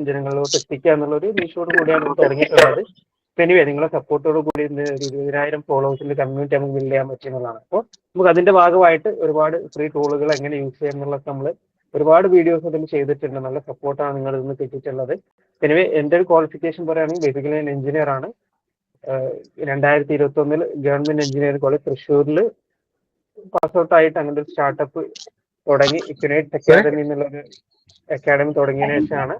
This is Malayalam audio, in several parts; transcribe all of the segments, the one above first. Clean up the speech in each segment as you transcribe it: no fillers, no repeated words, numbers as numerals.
ജനങ്ങളിലോട്ട് എത്തിക്കുക എന്നുള്ളൊരു ലക്ഷ്യത്തോടു കൂടിയാണ് ഇത് തുടങ്ങിയിട്ടുള്ളത്. എനിവേ നിങ്ങളെ സപ്പോർട്ടോട് കൂടി ഇന്ന് ഒരു 20,000 ഫോളോവേഴ്സിന്റെ കമ്മ്യൂണിറ്റി നമുക്ക് ബിൽഡ് ചെയ്യാൻ പറ്റുന്നതാണ്. അപ്പോൾ നമുക്ക് അതിന്റെ ഭാഗമായിട്ട് ഒരുപാട് ഫ്രീ ടൂളുകൾ എങ്ങനെ യൂസ് ചെയ്യാം എന്നുള്ളത് നമ്മൾ ഒരുപാട് വീഡിയോസ് അതിൽ ചെയ്തിട്ടുണ്ട്. നല്ല സപ്പോർട്ടാണ് നിങ്ങൾ ഇന്ന് കിട്ടിയിട്ടുള്ളത്. എനിവേ എൻ്റെ ഒരു ക്വാളിഫിക്കേഷൻ പറയുകയാണെങ്കിൽ ബേസിക്കലി ഞാൻ എഞ്ചിനീയർ ആണ്. 2021 ഗവൺമെന്റ് എഞ്ചിനീയറിംഗ് കോളേജ് തൃശ്ശൂരിൽ പാസ് ഔട്ട് ആയിട്ട് അങ്ങനെ ഒരു സ്റ്റാർട്ടപ്പ് തുടങ്ങി ഇക്വിനൈറ്റ് അക്കാദമി എന്നുള്ളൊരു അക്കാദമി തുടങ്ങിയതിനു ശേഷമാണ്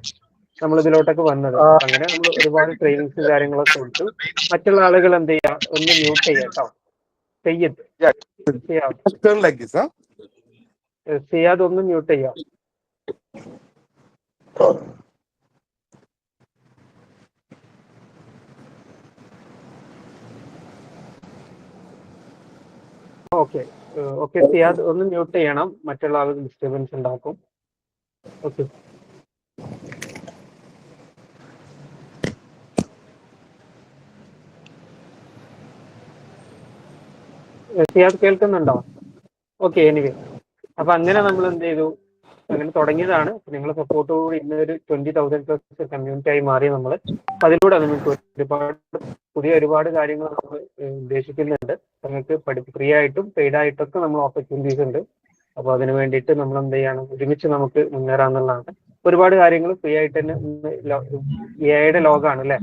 നമ്മൾ ഇതിലോട്ടൊക്കെ വന്നത്. അങ്ങനെ നമ്മൾ ഒരുപാട് ട്രെയിനിങ്സ് കാര്യങ്ങളൊക്കെ കൊടുത്തു. മറ്റുള്ള ആളുകൾ എന്ത് ചെയ്യാം, ഒന്ന് മ്യൂട്ട് ചെയ്യാം കേട്ടോ. സിയാദ് ഒന്ന് മ്യൂട്ട് ചെയ്യാം. ഓക്കെ ഓക്കെ സിയാദ് ഒന്ന് മ്യൂട്ട് ചെയ്യണം, മറ്റുള്ള ആളുകൾ ഡിസ്റ്റർബൻസ് ഉണ്ടാക്കും. ഓക്കെ സിയാദ് കേൾക്കുന്നുണ്ടോ? ഓക്കെ എനിവേ അപ്പൊ അങ്ങനെ നമ്മൾ എന്ത് ചെയ്തു, അങ്ങനെ തുടങ്ങിയതാണ്. നിങ്ങളെ സപ്പോർട്ടോടുകൂടി ഇന്നൊരു 20,000+ കമ്മ്യൂണിറ്റി ആയി മാറി നമ്മൾ. അപ്പൊ അതിലൂടെ നിങ്ങൾക്ക് ഒരുപാട് കാര്യങ്ങൾ നമ്മൾ ഉദ്ദേശിക്കുന്നുണ്ട്. നിങ്ങൾക്ക് ഫ്രീ ആയിട്ടും പെയ്ഡ് ആയിട്ടൊക്കെ നമ്മൾ ഓപ്പർച്യൂണിറ്റീസ് ഉണ്ട്. അപ്പോൾ അതിന് വേണ്ടിയിട്ട് നമ്മൾ എന്ത് ചെയ്യണം, ഒരുമിച്ച് നമുക്ക് മുന്നേറാന്നുള്ളതാണ്. ഒരുപാട് കാര്യങ്ങൾ ഫ്രീ ആയിട്ട് തന്നെ എഐയുടെ ലോകമാണ് അല്ലെ.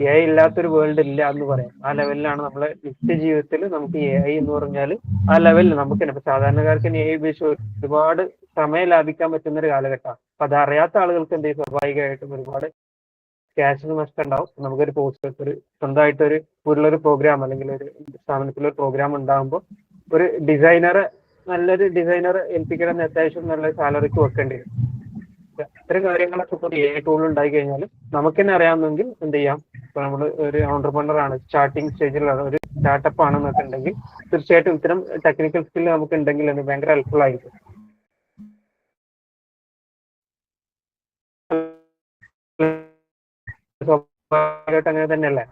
എ ഐ ഇല്ലാത്തൊരു വേൾഡ് ഇല്ല എന്ന് പറയാം. ആ ലെവലിലാണ് നമ്മളെ നിത്യജീവിതത്തിൽ നമുക്ക് എ ഐ എന്ന് പറഞ്ഞാൽ ആ ലെവലിൽ നമുക്ക് തന്നെ സാധാരണക്കാർക്ക് എ ഐ ഉപയോഗിച്ച് ഒരുപാട് സമയം ലാഭിക്കാൻ പറ്റുന്ന ഒരു കാലഘട്ടമാണ്. അപ്പൊ അത് അറിയാത്ത ആളുകൾക്ക് എന്ത് ചെയ്യും, സ്വാഭാവികമായിട്ടും ഒരുപാട് ക്യാഷിന് നഷ്ടം ഉണ്ടാവും. നമുക്കൊരു പോസ്റ്റ് സ്വന്തമായിട്ട് ഒരു വീട്ടിലൊരു പ്രോഗ്രാം അല്ലെങ്കിൽ ഒരു സ്ഥാപനത്തിലൊരു പ്രോഗ്രാം ഉണ്ടാകുമ്പോൾ ഒരു ഡിസൈനറെ നല്ലൊരു ഡിസൈനറെ ഏൽപ്പിക്കണം, അത്യാവശ്യം നല്ല സാലറിക്ക് വെക്കേണ്ടി വരും. ഇത്തരം കാര്യങ്ങളൊക്കെ ഇപ്പോൾ എ ഐ ടൂൾ ഉണ്ടായി കഴിഞ്ഞാൽ നമുക്ക് തന്നെ അറിയാമെങ്കിൽ എന്ത് ചെയ്യാം. ഇപ്പൊ നമ്മൾ ഒരു ഓണ്ടർപ്രണർ ആണ്, സ്റ്റാർട്ടിങ് സ്റ്റേജിലാണ്, ഒരു സ്റ്റാർട്ടപ്പ് ആണെന്നൊക്കെ ഉണ്ടെങ്കിൽ തീർച്ചയായിട്ടും ഇത്തരം ടെക്നിക്കൽ സ്കിൽ നമുക്ക് ഉണ്ടെങ്കിൽ അത് ഭയങ്കര ഹെൽപ്ഫുൾ ആയിരിക്കും. സ്വാഭാവികമായിട്ട് അങ്ങനെ തന്നെയല്ലേ.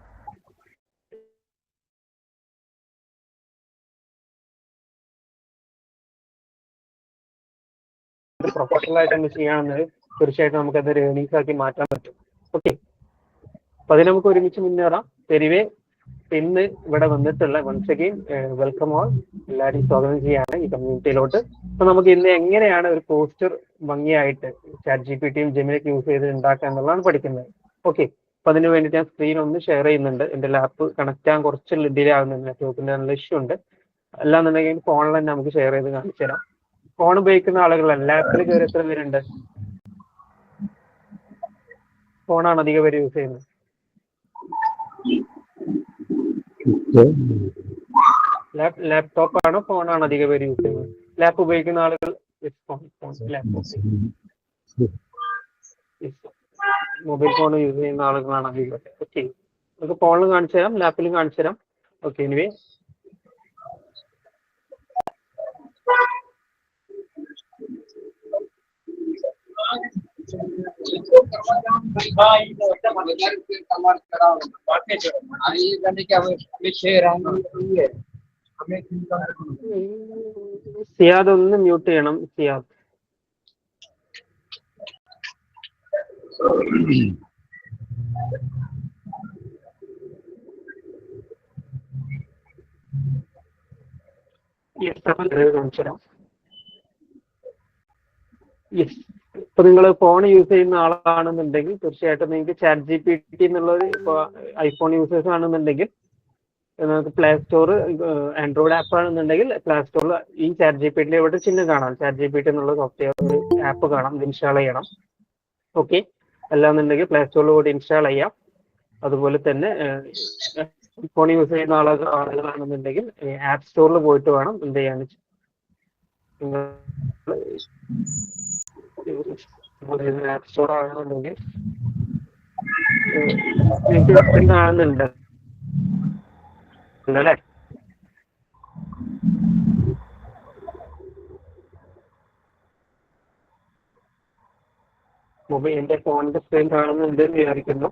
പ്രൊഫഷണൽ ആയിട്ട് തന്നെ ചെയ്യുകയാണെന്നത് തീർച്ചയായിട്ടും നമുക്ക് അതൊരു ഏർണിങ്സ് ആക്കി മാറ്റാൻ പറ്റും. ഓക്കെ, അപ്പൊ അതിന് നമുക്ക് ഒരുമിച്ച് മുന്നേറാം. പെരുവേ ഇന്ന് ഇവിടെ വന്നിട്ടുള്ള വൺസ് അഗെയിൻ വെൽക്കം ഓൾ, എല്ലാവരെയും സ്വാഗതം ചെയ്യാണ് ഈ കമ്മ്യൂണിറ്റിയിലോട്ട്. അപ്പൊ നമുക്ക് ഇന്ന് എങ്ങനെയാണ് ഒരു പോസ്റ്റർ ഭംഗിയായിട്ട് ChatGPT-യും ജെമിനിയൊക്കെ യൂസ് ചെയ്ത് ഉണ്ടാക്കുക എന്നുള്ളതാണ് പഠിക്കുന്നത്. ഓക്കെ, അപ്പൊ അതിന് വേണ്ടിയിട്ട് ഞാൻ സ്ക്രീൻ ഒന്ന് ഷെയർ ചെയ്യുന്നുണ്ട്. എന്റെ ലാപ്പ് കണക്ട് ആകാൻ കുറച്ച് ഡിലേ ആകുന്നുണ്ട്, നെറ്റ്വർക്കിന്റെ നല്ല ഇഷ്യൂ ഉണ്ട്. അല്ലാന്നുണ്ടെങ്കിൽ ഫോണിൽ തന്നെ നമുക്ക് ഷെയർ ചെയ്ത് കാണിച്ചു തരാം. ഫോൺ ഉപയോഗിക്കുന്ന ആളുകളല്ല, ലാപ്പിൽ കയറി എത്ര പേരുണ്ട്? ഫോണാണ് അധികം പേര് യൂസ് ചെയ്യുന്നത്. ലാപ്ടോപ്പ് ആണോ ഫോണാണ് അധികം പേര് യൂസ് ചെയ്യുന്നത്? ലാപ്പ് ഉപയോഗിക്കുന്ന ആളുകൾ മൊബൈൽ ഫോൺ യൂസ് ചെയ്യുന്ന ആളുകളാണ് അധികം. ഓക്കെ, നമുക്ക് ഫോണിലും കാണിച്ചു തരാം, ലാപ്പിലും കാണിച്ചു തരാം. ഓക്കെ, എനിവേ സിയാദ് ഒന്ന് മ്യൂട്ട് ചെയ്യണം. സിയാദ് കാണിച്ചു തരാം. യെസ്, ഇപ്പൊ നിങ്ങൾ ഫോൺ യൂസ് ചെയ്യുന്ന ആളാണെന്നുണ്ടെങ്കിൽ തീർച്ചയായിട്ടും നിങ്ങൾക്ക് ChatGPT എന്നുള്ളത്, ഇപ്പൊ ഐഫോൺ യൂസേഴ്സ് ആണെന്നുണ്ടെങ്കിൽ നമുക്ക് പ്ലേ സ്റ്റോർ, ആൻഡ്രോയിഡ് ആപ്പ് ആണെന്നുണ്ടെങ്കിൽ പ്ലേ സ്റ്റോറിൽ ഈ ChatGPT ഇവിടെ ചിഹ്നം കാണാം. ChatGPT എന്നുള്ള സോഫ്റ്റ്വെയർ ഒരു ആപ്പ് കാണാം, ഇൻസ്റ്റാൾ ചെയ്യണം. ഓക്കെ, അല്ലാന്നുണ്ടെങ്കിൽ പ്ലേ സ്റ്റോറിൽ കൂടി ഇൻസ്റ്റാൾ ചെയ്യാം. അതുപോലെ തന്നെ ഫോൺ യൂസ് ചെയ്യുന്ന ആളുകളാണെന്നുണ്ടെങ്കിൽ ആപ്പ് സ്റ്റോറിൽ പോയിട്ട് വേണം എന്ത് ചെയ്യാൻ. ആപ്പ് സ്റ്റോർ ആണെന്നുണ്ടെങ്കിൽ നിങ്ങൾക്ക് കാണുന്നുണ്ട് അല്ലേ? മൊബൈൽ എന്റെ ഫോണിന്റെ സ്ക്രീൻ കാണുന്നുണ്ട് എന്ന് വിചാരിക്കുന്നു.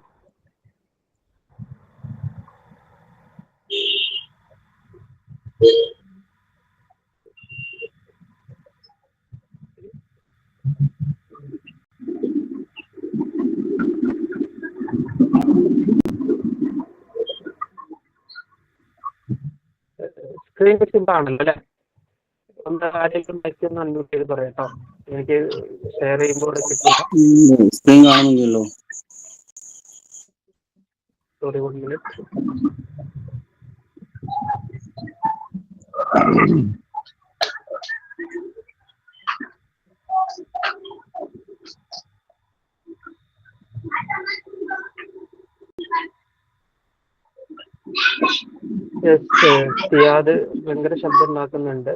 സ്ക്രീൻ വിസിബിൾ ആണല്ലോ അല്ലേ? ഒന്ന് ആരെങ്കിലും മൈക്കൊന്ന് അൺമ്യൂട്ട് ചെയ്ത് പറയാട്ടോ, എനിക്ക് ഷെയർ ചെയ്യുമ്പോൾ ഇവിടെ കിട്ടില്ല. സ്ക്രീൻ കാണുന്നില്ലല്ലോ. Sorry, 1 minute. സിയാദ് ഭയങ്കര ശബ്ദം ഉണ്ടാക്കുന്നുണ്ട്.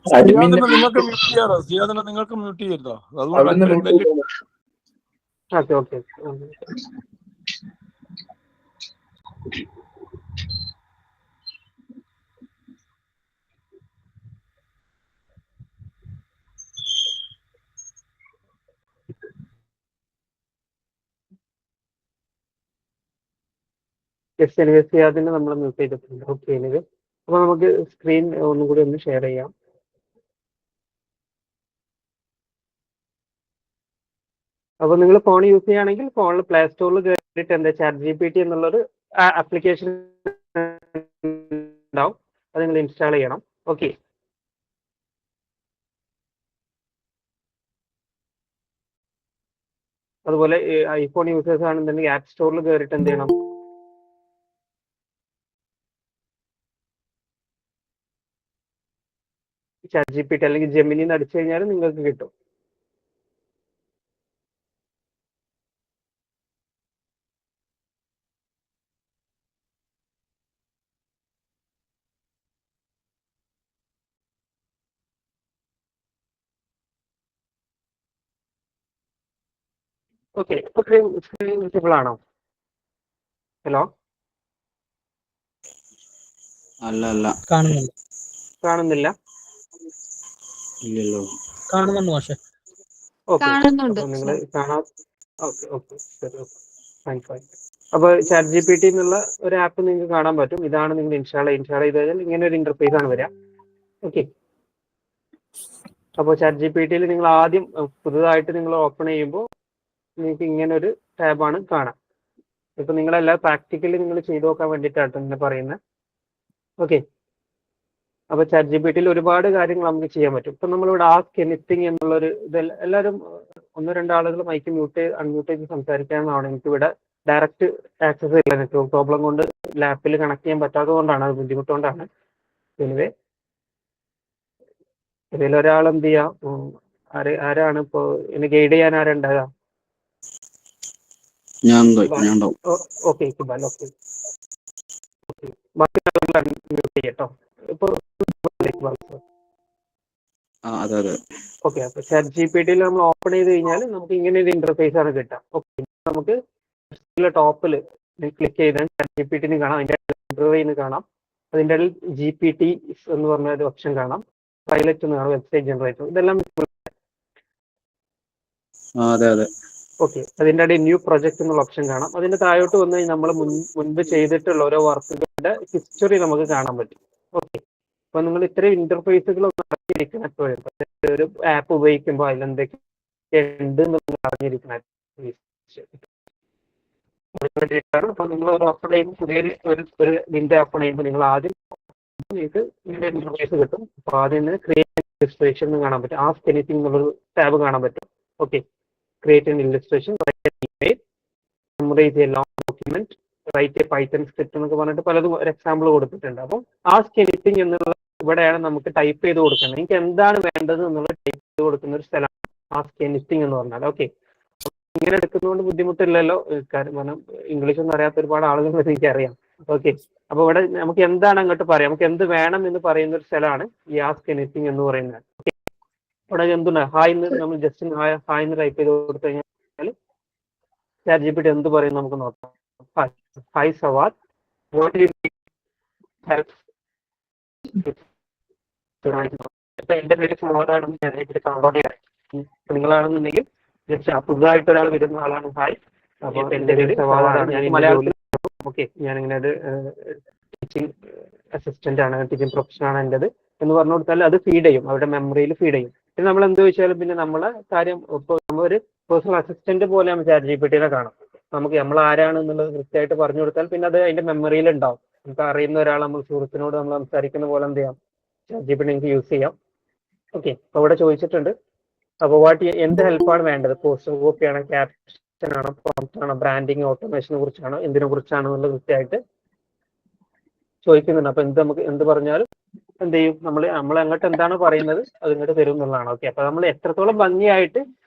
നിങ്ങൾക്ക് മ്യൂട്ട് ചെയ്യാറോ? സിയാദിനെ നിങ്ങൾക്ക് മ്യൂട്ട് ചെയ്തോ? അതുകൊണ്ട് ഓക്കെ ഓക്കെ. സിയാദിനെ നമ്മൾ മ്യൂട്ട് ചെയ്തിട്ടുണ്ട്. ഓക്കെ, എനിവേ അപ്പോൾ നമുക്ക് സ്ക്രീൻ ഒന്നും കൂടി ഒന്ന് ഷെയർ ചെയ്യാം. അപ്പോൾ നിങ്ങൾ ഫോൺ യൂസ് ചെയ്യുകയാണെങ്കിൽ ഫോണിൽ പ്ലേ സ്റ്റോറിൽ കയറിയിട്ട് എന്താ ChatGPT എന്നുള്ളൊരു ആപ്ലിക്കേഷൻ ഉണ്ടാവും, അത് നിങ്ങൾ ഇൻസ്റ്റാൾ ചെയ്യണം. ഓക്കെ, അതുപോലെ ഐഫോൺ യൂസേഴ്സ് ആണെന്നുണ്ടെങ്കിൽ ആപ്പ് സ്റ്റോറിൽ കയറിയിട്ട് എന്ത് ചെയ്യണം, ChatGPT അല്ലെങ്കിൽ ജെമിനി അടിച്ചു കഴിഞ്ഞാൽ നിങ്ങൾക്ക് കിട്ടും. ഓക്കെ, ഇപ്പോൾ സ്ക്രീൻ വിസിബിൾ ആണോ? ഹലോ, അല്ല കാണുന്നില്ല? ഇല്ലല്ലോ. കാണുന്നുണ്ട് മാഷെ. ഓക്കെ, അപ്പോൾ നിങ്ങൾ കാണാം. ഓക്കെ ഓക്കെ, ശരി, ഓക്കെ, ഫൈൻ ഫൈൻ. അപ്പോൾ ChatGPT എന്നുള്ള ഒരു ആപ്പ് നിങ്ങൾക്ക് കാണാൻ പറ്റും. ഇതാണ് നിങ്ങൾ ഇൻസ്റ്റാൾ ചെയ്ത് കഴിഞ്ഞാൽ ഇങ്ങനെ ഒരു ഇന്റർഫേസ് ആണ് വരിക. ഓക്കെ, അപ്പോൾ ChatGPTയിൽ നിങ്ങൾ ആദ്യം പുതുതായിട്ട് നിങ്ങൾ ഓപ്പൺ ചെയ്യുമ്പോൾ നിങ്ങൾക്ക് ഇങ്ങനെ ഒരു ടാബാണ് കാണാം. ഇപ്പം നിങ്ങളെല്ലാം പ്രാക്ടിക്കലി നിങ്ങൾ ചെയ്തു നോക്കാൻ വേണ്ടിയിട്ടാണ് ഇങ്ങനെ പറയുന്നത്. ഓക്കെ, അപ്പോൾ ChatGPTയിൽ ഒരുപാട് കാര്യങ്ങൾ നമുക്ക് ചെയ്യാൻ പറ്റും. ഇപ്പം നമ്മളിവിടെ ആസ്ക് എനിത്തിങ് എന്നുള്ളൊരു ഇത് എല്ലാവരും 1-2 ആളുകൾ മൈക്ക് അൺമ്യൂട്ട് ചെയ്ത് സംസാരിക്കാമെന്നാണ്. എനിക്കിവിടെ ഡയറക്റ്റ് ആക്സസ് ഇല്ല, നെറ്റ്വർക്ക് പ്രോബ്ലം കൊണ്ട് ലാപ്പിൽ കണക്ട് ചെയ്യാൻ പറ്റാത്തത് കൊണ്ടാണ്, അത് ബുദ്ധിമുട്ടുകൊണ്ടാണ്. എനിവേ, ഇതിലൊരാൾ എന്ത് ചെയ്യാം, ആരാണ് ഇപ്പോൾ എന്നെ ഗൈഡ് ചെയ്യാൻ ആരുണ്ടാകുക? ഓക്കെ ഇക്ബാൽ, ഓക്കെ ബാക്കി ആളുകൾ അൺമ്യൂട്ട് ചെയ്യട്ടോ. ഇപ്പോൾ അതെ. ഓക്കെ, അപ്പോൾ ChatGPTയിൽ നമ്മൾ ഓപ്പൺ ചെയ്ത് കഴിഞ്ഞാൽ നമുക്ക് ഇങ്ങനെ ഒരു ഇന്റർഫേസ് ആണ് കിട്ടുക. ഓക്കെ, നമുക്ക് ടോപ്പിൽ ക്ലിക്ക് ചെയ്താൽ ChatGPT കാണാം, അതിൻ്റെ ലൈബ്രറിന്ന് കാണാം, അതിൻ്റെ ഇടയിൽ GPT എന്ന് പറഞ്ഞ ഒരു ഓപ്ഷൻ കാണാം, പൈലറ്റ് എന്ന് കാണാം, വെബ്സൈറ്റ് ജനറേറ്റർ, ഇതെല്ലാം. അതെ. ഓക്കെ, അതിൻ്റെ ഇടയിൽ ന്യൂ പ്രൊജക്ട് എന്നുള്ള ഓപ്ഷൻ കാണാം. അതിന്റെ താഴോട്ട് വന്നു കഴിഞ്ഞാൽ നമ്മൾ മുൻപ് ചെയ്തിട്ടുള്ള ഓരോ വർക്കുകളുടെ ഹിസ്റ്ററി നമുക്ക് കാണാൻ പറ്റും. ഓക്കെ, അപ്പൊ നിങ്ങൾ ഇത്രയും ഇന്റർഫേസുകൾ അറിഞ്ഞിരിക്കണം എപ്പോഴും. ഒരു ആപ്പ് ഉപയോഗിക്കുമ്പോൾ അതിലെന്തൊക്കെ ഉണ്ട് എന്ന് അറിഞ്ഞിരിക്കണം. അപ്പൊ നിങ്ങൾ ഒരു ഓപ്പൺ ചെയ്യുമ്പോൾ പുതിയൊരു വിൻഡോ ഓപ്പൺ ചെയ്യുമ്പോൾ നിങ്ങൾ ആദ്യം നിങ്ങൾക്ക് ഇതിന്റെ ഇന്റർഫേസ് കിട്ടും. അപ്പൊ ആദ്യം ക്രിയേറ്റ് ഇല്ലസ്ട്രേഷൻ എന്ന് കാണാൻ പറ്റും, ആസ്ക് എനിത്തിങ് എന്നുള്ളൊരു ടാബ് കാണാൻ പറ്റും. Okay, create an illustration, write an email, summarize a long document, write a Python script എന്നൊക്കെ പറഞ്ഞിട്ട് പലതും ഒരു എക്സാമ്പിൾ കൊടുത്തിട്ടുണ്ട്. അപ്പം ആസ്ക് എനിത്തിങ് എന്നുള്ള ഇവിടെയാണ് നമുക്ക് ടൈപ്പ് ചെയ്ത് കൊടുക്കുന്നത്. എനിക്ക് എന്താണ് വേണ്ടത് എന്നുള്ളത് ടൈപ്പ് ചെയ്ത് കൊടുക്കുന്ന ഒരു സ്ഥലമാണ് ആസ്ക് എനിത്തിങ് എന്ന് പറഞ്ഞാൽ. ഓക്കെ, ഇങ്ങനെ എടുക്കുന്നതുകൊണ്ട് ബുദ്ധിമുട്ടില്ലല്ലോ, കാരണം ഇംഗ്ലീഷ് ഒന്നും അറിയാത്ത ഒരുപാട് ആളുകൾ എനിക്കറിയാം. ഓക്കെ, അപ്പൊ ഇവിടെ നമുക്ക് എന്താണ് അങ്ങോട്ട് പറയാം, നമുക്ക് എന്ത് വേണം എന്ന് പറയുന്ന ഒരു സ്ഥലമാണ് ഈ ആസ്ക് എനിത്തിങ് എന്ന് പറയുന്നത്. ഓക്കെ, ഇവിടെ എന്തുണ്ട്, ഹായ് എന്ന് നമ്മൾ ജസ്റ്റ് ഹായ് എന്ന് ടൈപ്പ് ചെയ്ത് കൊടുത്തു കഴിഞ്ഞാൽ ChatGPT എന്ത് പറയും നമുക്ക് നോക്കാം. Hi Sawad, what you need help. ഇപ്പൊ എന്റെ പേര് സവാദാണെന്ന് ChatGPT ഡൗൺലോഡ് ചെയ്യാം. നിങ്ങളാണെന്നുണ്ടെങ്കിൽ ജസ്റ്റ് പുതുതായിട്ട് ഒരാൾ വരുന്ന ആളാണ് ഹായ്, അപ്പോൾ എന്റെ പേര് സവാദാണ്, ഞാൻ മലയാളത്തിൽ. ഓക്കെ, ഞാനിങ്ങനെ ഒരു ടീച്ചിങ് അസിസ്റ്റന്റ് ആണ്, ടീച്ചിങ് പ്രൊഫഷൻ ആണ് എൻ്റെത്. എന്ന് പറഞ്ഞു കൊടുത്താൽ അത് ഫീഡ് ചെയ്യും, അവരുടെ മെമ്മറിയിൽ ഫീഡ് ചെയ്യും. പിന്നെ നമ്മൾ എന്ത് ചോദിച്ചാലും പിന്നെ നമ്മളെ കാര്യം ഇപ്പോൾ നമ്മളൊരു പേഴ്സണൽ അസിസ്റ്റന്റ് പോലെ നമ്മൾ ChatGPT കാണാം. നമുക്ക് നമ്മൾ ആരാണ് എന്നുള്ളത് കൃത്യമായിട്ട് പറഞ്ഞു കൊടുത്താൽ പിന്നെ അത് അതിന്റെ മെമ്മറിയിൽ ഉണ്ടാവും. നമുക്ക് അറിയുന്ന ഒരാൾ നമ്മൾ സുഹൃത്തിനോട് നമ്മൾ സംസാരിക്കുന്ന പോലെ എന്ത് ചെയ്യാം, ChatGPT നിങ്ങൾക്ക് യൂസ് ചെയ്യാം. ഓക്കെ, അപ്പോൾ ഇവിടെ ചോദിച്ചിട്ടുണ്ട്. അപ്പോൾ എന്ത് ഹെൽപ്പാണ് വേണ്ടത്? പോസ്റ്റർ കോപ്പി ആണോ, ക്യാപ്ഷൻ ആണോ, പ്രോംപ്റ്റ് ആണോ, ബ്രാൻഡിങ് ഓട്ടോമേഷനെ കുറിച്ചാണോ, എന്തിനെ കുറിച്ചാണോ എന്നുള്ളത് കൃത്യമായിട്ട് ചോദിക്കുന്നുണ്ട്. അപ്പൊ നമുക്ക് എന്ത് പറഞ്ഞാലും എന്ത് ചെയ്യും, നമ്മൾ അങ്ങോട്ട് എന്താണ് പറയുന്നത് അത് ഇങ്ങോട്ട് തരും എന്നുള്ളതാണ്. ഓക്കെ, അപ്പൊ നമ്മൾ എത്രത്തോളം ഭംഗിയായിട്ട്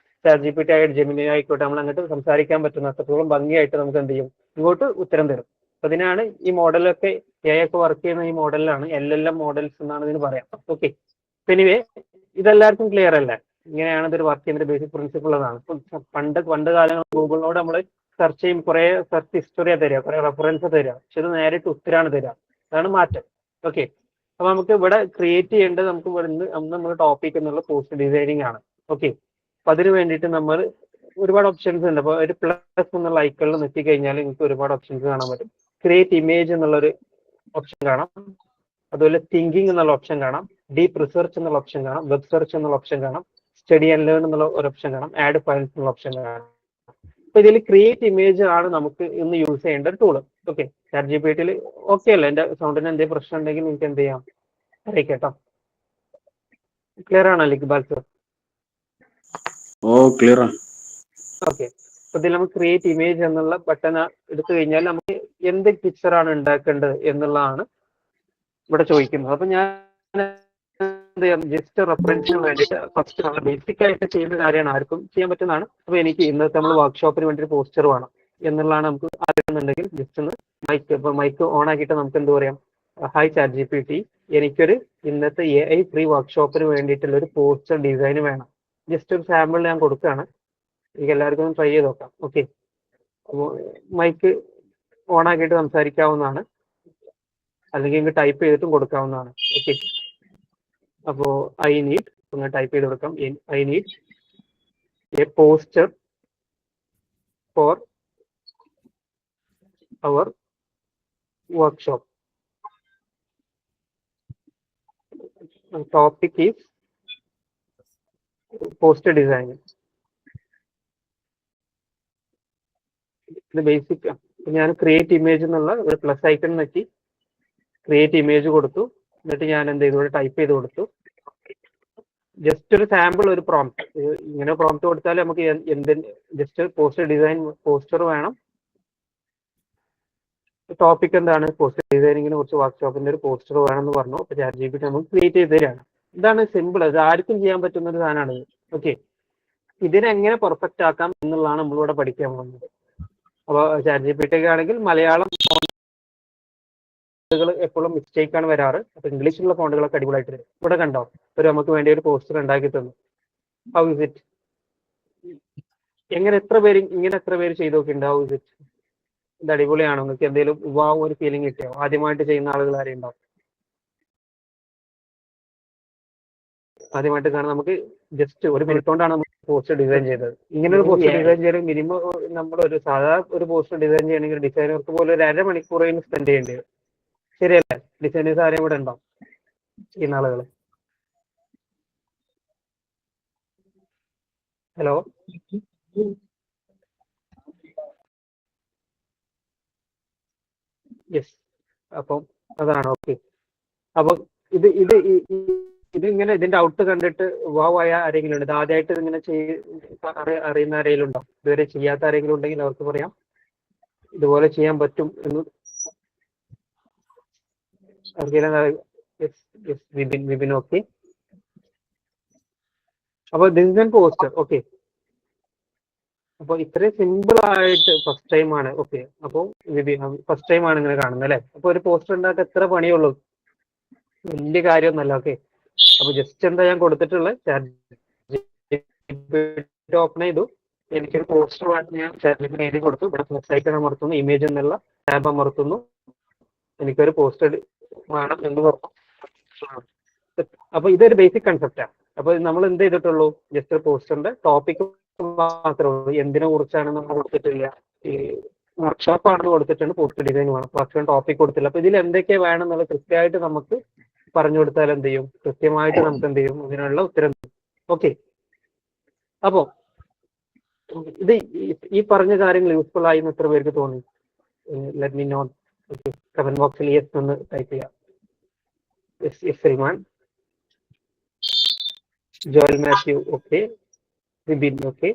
ChatGPT ആയിട്ട് ജെമിനി ആയിക്കോട്ടെ നമ്മൾ അങ്ങോട്ട് സംസാരിക്കാൻ പറ്റുന്ന അത്രത്തോളം ഭംഗിയായിട്ട് നമുക്ക് എന്ത് ചെയ്യും, ഇങ്ങോട്ട് ഉത്തരം തരും. അപ്പൊ ഇതിനാണ് ഈ മോഡലൊക്കെ AI ഒക്കെ വർക്ക് ചെയ്യുന്ന ഈ മോഡലിലാണ് LLM മോഡൽസ് എന്നാണ് ഇതിന് പറയാം. ഓക്കെ, എനിവേ ഇതെല്ലാവർക്കും ക്ലിയർ അല്ലേ? ഇങ്ങനെയാണ് ഇതൊരു വർക്ക് ചെയ്യുന്ന ബേസിക് പ്രിൻസിപ്പിൾ. അതാണ് പണ്ട് കാലങ്ങളിൽ ഗൂഗിളിനോട് നമ്മൾ സെർച്ച് ചെയ്യും, കുറെ സെർച്ച് ഹിസ്റ്ററിയാണ് തരിക, കുറെ റെഫറൻസ് തരിക, പക്ഷെ ഇത് നേരിട്ട് ഉത്തരമാണ് തരിക. അതാണ് മാറ്റം. ഓക്കെ, അപ്പൊ നമുക്ക് ഇവിടെ ക്രിയേറ്റ് ചെയ്യേണ്ടത് നമുക്ക് നമ്മുടെ ടോപ്പിക് എന്നുള്ള പോസ്റ്റ് ഡിസൈനിങ് ആണ്. ഓക്കെ, അപ്പൊ അതിന് വേണ്ടിയിട്ട് നമ്മൾ ഒരുപാട് ഓപ്ഷൻസ് ഉണ്ട്. അപ്പോൾ ഒരു പ്ലസ് എന്നുള്ള ഐക്കണിൽ നിർത്തി കഴിഞ്ഞാൽ നിങ്ങൾക്ക് ഒരുപാട് ഓപ്ഷൻസ് കാണാൻ പറ്റും. ക്രിയേറ്റ് ഇമേജ് എന്നുള്ളൊരു ഓപ്ഷൻ കാണാം, അതുപോലെ തിങ്കിങ് എന്നുള്ള ഓപ്ഷൻ കാണാം, ഡീപ്പ് റിസർച്ച് എന്നുള്ള ഓപ്ഷൻ കാണാം, വെബ് സെർച്ച് എന്നുള്ള ഓപ്ഷൻ കാണാം, സ്റ്റഡി ആൻഡ് ലേൺ എന്നുള്ള ഒരു ഓപ്ഷൻ കാണാം, ആഡ് ഫയൽസ് എന്നുള്ള ഓപ്ഷൻ കാണാം. അപ്പൊ ഇതിൽ ക്രിയേറ്റ് ഇമേജ് ആണ് നമുക്ക് ഇന്ന് യൂസ് ചെയ്യേണ്ട ഒരു ടൂള്. ഓക്കെ, ChatGPT ഓക്കെ അല്ലേ? എന്റെ സൗണ്ടിന് എന്തെങ്കിലും പ്രശ്നം ഉണ്ടെങ്കിൽ നിങ്ങൾക്ക് എന്ത് ചെയ്യാം, അറിയിക്കേട്ടോ. ക്ലിയർ ആണല്ലോ ഇക്ബാൽ സർ? ഓ ക്ലിയർ ആണ്. ഓക്കെ, അപ്പൊ ഇതിൽ നമുക്ക് ക്രിയേറ്റ് ഇമേജ് എന്നുള്ള ബട്ടൺ എടുത്തു കഴിഞ്ഞാൽ നമുക്ക് എന്ത് പിക്ചറാണ് ഉണ്ടാക്കേണ്ടത് എന്നുള്ളതാണ് ഇവിടെ ചോദിക്കുന്നത്. അപ്പൊ ഞാൻ ജസ്റ്റ് റെഫറൻസിന് വേണ്ടിയിട്ട് ഫസ്റ്റ് നമ്മൾ ബേസിക് ആയിട്ട് ചെയ്യുന്ന കാര്യമാണ്, ആർക്കും ചെയ്യാൻ പറ്റുന്നതാണ്. അപ്പൊ എനിക്ക് ഇന്നത്തെ നമ്മൾ വർക്ക്ഷോപ്പിന് വേണ്ടി ഒരു പോസ്റ്റർ വേണം എന്നുള്ളതാണ് നമുക്ക് അറിയുന്നുണ്ടെങ്കിൽ ജസ്റ്റ് ഒന്ന് മൈക്ക് ഓൺ ആക്കിയിട്ട് നമുക്ക് എന്ത് പറയാം, ഹായ് ChatGPT, എനിക്കൊരു ഇന്നത്തെ AI ഫ്രീ വർക്ക്ഷോപ്പിന് വേണ്ടിയിട്ടുള്ള ഒരു പോസ്റ്റർ ഡിസൈൻ വേണം. ജസ്റ്റ് ഒരു സാമ്പിൾ ഞാൻ കൊടുക്കുകയാണ്, എനിക്ക് എല്ലാവർക്കും ഒന്ന് ട്രൈ ചെയ്ത് നോക്കാം. ഓക്കെ, അപ്പോൾ മൈക്ക് ഓൺ ആക്കിയിട്ട് സംസാരിക്കാവുന്നതാണ്, അല്ലെങ്കിൽ നിങ്ങൾക്ക് ടൈപ്പ് ചെയ്തിട്ടും കൊടുക്കാവുന്നതാണ്. ഓക്കെ, അപ്പോൾ ഐ നീഡ് ഒന്ന് ടൈപ്പ് ചെയ്ത് കൊടുക്കാം, I need a poster for our workshop. Topic is poster designing. ഇത് ബേസിക്. ഞാൻ ക്രിയേറ്റ് ഇമേജ് എന്നുള്ള ഒരു പ്ലസ് ഐക്കൺ നോക്കി ക്രിയേറ്റ് ഇമേജ് കൊടുത്തു. എന്നിട്ട് ഞാൻ എന്ത് ചെയ്തു, ടൈപ്പ് ചെയ്ത് കൊടുത്തു. ജസ്റ്റ് ഒരു സാമ്പിൾ, ഒരു പ്രോംപ്റ്റ്. ഇങ്ങനെ പ്രോംപ്റ്റ് കൊടുത്താൽ നമുക്ക് ജസ്റ്റ് പോസ്റ്റർ ഡിസൈൻ പോസ്റ്റർ വേണം. ടോപ്പിക് എന്താണ്, പോസ്റ്റർ ഡിസൈനിങ്ങിനെ കുറിച്ച് വർക്ക്ഷോപ്പിന്റെ ഒരു പോസ്റ്റർ വേണമെന്ന് പറഞ്ഞു. അപ്പൊ ChatGPT നമുക്ക് ക്രിയേറ്റ് ചെയ്ത് തരാണ്. ഇതാണ് സിമ്പിൾ, അത് ആർക്കും ചെയ്യാൻ പറ്റുന്ന ഒരു സാധനമാണ്. ഓക്കെ, ഇതിനെങ്ങനെ പെർഫെക്റ്റ് ആക്കാം എന്നുള്ളതാണ് നമ്മളിവിടെ പഠിക്കാൻ പോകുന്നത്. അപ്പോൾ ChatGPT ആണെങ്കിൽ മലയാളം ഫോണ്ടുകൾ എപ്പോഴും മിസ്റ്റേക്ക് ആണ് വരാറ്. അപ്പൊ ഇംഗ്ലീഷിലുള്ള ഫോണ്ടുകളൊക്കെ അടിപൊളിയായിട്ട് വരും. ഇവിടെ കണ്ടോ, ഒരു നമുക്ക് വേണ്ടി ഒരു പോസ്റ്റർ ഉണ്ടാക്കി തന്നു. How is it? എത്ര പേര് ചെയ്ത് നോക്കിയിട്ടുണ്ട്? How is it? ഇത് അടിപൊളിയാണോ? നിങ്ങൾക്ക് എന്തെങ്കിലും ഒരു ഫീലിംഗ് കിട്ടിയോ? ആദ്യമായിട്ട് ചെയ്യുന്ന ആളുകൾ ആരെയും ഉണ്ടാവും? ആദ്യമായിട്ട് കാണാൻ നമുക്ക് ജസ്റ്റ് ഒരു മിനിറ്റ് കൊണ്ടാണ് നമ്മൾ പോസ്റ്റർ ഡിസൈൻ ചെയ്തത്. ഇങ്ങനെ ഒരു പോസ്റ്റർ ഡിസൈൻ ചെയ്യാൻ മിനിമം നമ്മൾ ഒരു സാധാരണ ഒരു പോസ്റ്റർ ഡിസൈൻ ചെയ്യണമെങ്കിൽ ഡിസൈനർക്ക് പോലെ ഒരു 1.5 മണിക്കൂറേലും സ്പെൻഡ് ചെയ്യേണ്ടി വരും. ശരിയല്ലേ? ഡിസൈനേഴ്സ് ആരെയും ഇവിടെ ഉണ്ടോ ചെയ്യുന്ന ആളുകൾ? Hello, yes. അപ്പം അതാണ്. ഓക്കെ, അപ്പൊ ഇതിങ്ങനെ ഇതിന്റെ ഔട്ട് കണ്ടിട്ട് വാവായ ആരെങ്കിലും ഉണ്ട്? ഇത് ആദ്യമായിട്ട് ഇതിങ്ങനെ അറിയുന്ന ആരെങ്കിലും ഉണ്ടോ? ഇതുവരെ ചെയ്യാത്ത ആരെങ്കിലും ഉണ്ടെങ്കിൽ അവർക്ക് പറയാം ഇതുപോലെ ചെയ്യാൻ പറ്റും എന്ന്. വിപിൻ. ഓക്കെ, അപ്പൊ ദിസ് ആൻഡ് പോസ്റ്റർ. ഓക്കെ, അപ്പൊ ഇത്രയും സിമ്പിൾ ആയിട്ട് ഫസ്റ്റ് ടൈം ആണ്. ഓക്കെ, അപ്പോൾ ഫസ്റ്റ് ടൈം ആണ് ഇങ്ങനെ കാണുന്നത് അല്ലെ? അപ്പൊ ഒരു പോസ്റ്റർ ഉണ്ടാക്കാൻ എത്ര പണിയുള്ളൂ, വലിയ കാര്യമൊന്നുമല്ല. ഓക്കെ, അപ്പൊ ജസ്റ്റ് എന്താ ഞാൻ കൊടുത്തിട്ടുള്ളത്, ഓപ്പൺ ചെയ്തു, എനിക്കൊരു പോസ്റ്റർ ഞാൻ ChatGPT എഴുതി കൊടുത്തു. ഇവിടെ പ്ലസ് ഐക്കൺ അമർത്തുന്നു, ഇമേജ് എന്നുള്ള ടാബ് അമർത്തുന്നു, എനിക്കൊരു പോസ്റ്റർ വേണം എന്ന് പറഞ്ഞു. അപ്പൊ ഇതൊരു ബേസിക് കൺസെപ്റ്റാണ്. അപ്പൊ നമ്മൾ എന്ത് ചെയ്തിട്ടുള്ളൂ, ജസ്റ്റ് പോസ്റ്ററിന്റെ ടോപ്പിക് മാത്രമേ ഉള്ളൂ. എന്തിനെ കുറിച്ചാണ് നമ്മൾ കൊടുത്തിട്ടില്ല. ഈ വർക്ക്ഷോപ്പ് ആണെന്ന് കൊടുത്തിട്ടുണ്ട്, പോസ്റ്റർ ഡിസൈൻ വേണം. വർക്ക്ഷോപ്പ് ടോപ്പിക് കൊടുത്തില്ല. അപ്പൊ ഇതിൽ എന്തൊക്കെ വേണം എന്നുള്ളത് കൃത്യമായിട്ട് നമുക്ക് പറഞ്ഞു കൊടുത്താൽ എന്ത് ചെയ്യും, കൃത്യമായിട്ട് നമുക്ക് എന്ത് ചെയ്യും, അതിനുള്ള ഉത്തരം. ഓക്കെ, അപ്പോ ഇത് ഈ പറഞ്ഞ കാര്യങ്ങൾ യൂസ്ഫുൾ ആയി എന്ന് എത്ര പേർക്ക് തോന്നി? Let me note. കമന്റ് ബോക്സിൽ യെസ് എന്ന് ടൈപ്പ് ചെയ്യാം. Yes Salman, Joel Mathew, okay, Vipin, okay,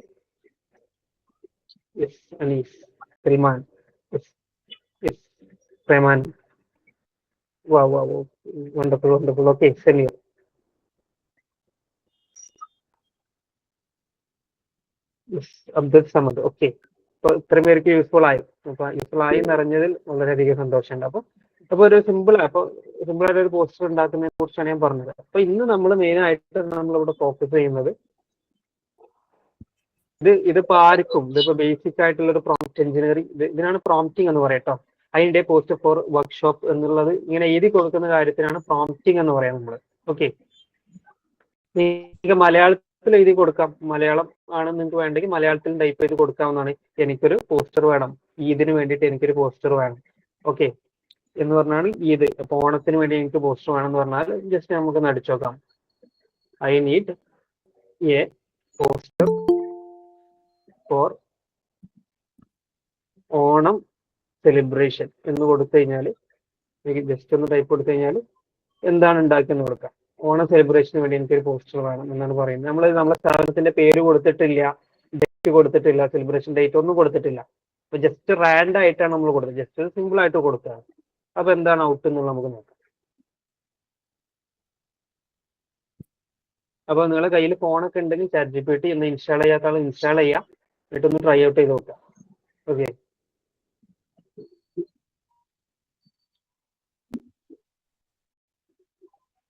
yes Anees, Salman, yes, yes Preman, wow wow wow, wonderful wonderful, okay, Semiar, yes Abdul Samad, okay. അപ്പൊ ഇത്രയും പേർക്ക് യൂസ്ഫുൾ ആയി. അപ്പൊ യൂസ്ഫുൾ ആയി എന്നറിഞ്ഞതിൽ വളരെയധികം സന്തോഷമുണ്ട്. അപ്പൊ ഒരു സിമ്പിൾ ആയിട്ട് ഒരു പോസ്റ്റർ ഉണ്ടാക്കുന്നതിനെ കുറിച്ചാണ് ഞാൻ പറഞ്ഞത്. അപ്പൊ ഇന്ന് നമ്മൾ മെയിൻ ആയിട്ട് നമ്മളിവിടെ ഫോക്കസ് ചെയ്യുന്നത് ഇതിപ്പോ ആർക്കും, ഇതിപ്പോ ബേസിക് ആയിട്ടുള്ള ഒരു പ്രോംപ്റ്റ് എഞ്ചിനീയറിംഗ്, ഇതിനാണ് പ്രോംപ്റ്റിംഗ് എന്ന് പറയട്ടോ. അതിന്റെ പോസ്റ്റ് ഫോർ വർക്ക്ഷോപ്പ് എന്നുള്ളത് ഇങ്ങനെ എഴുതി കൊടുക്കുന്ന കാര്യത്തിനാണ് പ്രോംപ്റ്റിംഗ് എന്ന് പറയാം നമ്മൾ. ഓക്കെ, നിങ്ങൾക്ക് മലയാളത്തിൽ എഴുതി കൊടുക്കാം. മലയാളം ആണ് നിങ്ങൾക്ക് വേണ്ടെങ്കിൽ മലയാളത്തിൽ ടൈപ്പ് ചെയ്ത് കൊടുക്കാവുന്നതാണ്. എനിക്കൊരു പോസ്റ്റർ വേണം, ഇതിന് വേണ്ടിയിട്ട് എനിക്കൊരു പോസ്റ്റർ വേണം, ഓക്കെ എന്ന് പറഞ്ഞാൽ ഇത്. അപ്പൊ ഓണത്തിന് വേണ്ടി എനിക്ക് പോസ്റ്റർ വേണം എന്ന് പറഞ്ഞാൽ ജസ്റ്റ് നമുക്ക് അടിച്ചു നോക്കാം. I need a poster for Onam celebration എന്ന് കൊടുത്തു കഴിഞ്ഞാൽ, ജസ്റ്റ് ഒന്ന് ടൈപ്പ് കൊടുത്തു കഴിഞ്ഞാൽ എന്താണ് ഉണ്ടാക്കിയെന്ന് കൊടുക്കാം. ഓണം സെലിബ്രേഷന് വേണ്ടി എനിക്കൊരു പോസ്റ്റർ വേണം എന്നാണ് പറയുന്നത്. നമ്മളെ സ്ഥാപനത്തിന്റെ പേര് കൊടുത്തിട്ടില്ല, ഡേറ്റ് കൊടുത്തിട്ടില്ല, സെലിബ്രേഷൻ ഡേറ്റ് ഒന്നും കൊടുത്തിട്ടില്ല. അപ്പൊ ജസ്റ്റ് റാൻഡ് ആയിട്ടാണ് നമ്മൾ കൊടുത്തത്, ജസ്റ്റ് സിമ്പിൾ ആയിട്ട് കൊടുക്കുക. അപ്പൊ എന്താണ് ഔട്ട് എന്നുള്ളത് നമുക്ക് നോക്കാം. അപ്പൊ നിങ്ങളുടെ കയ്യിൽ ഫോണൊക്കെ ഉണ്ടെങ്കിൽ ChatGPT എന്ന് ഇൻസ്റ്റാൾ ചെയ്യാത്ത ആൾ ഇൻസ്റ്റാൾ ചെയ്യാം, എന്നിട്ടൊന്ന് ട്രൈ ഔട്ട് ചെയ്ത് നോക്കാം. ഓക്കെ,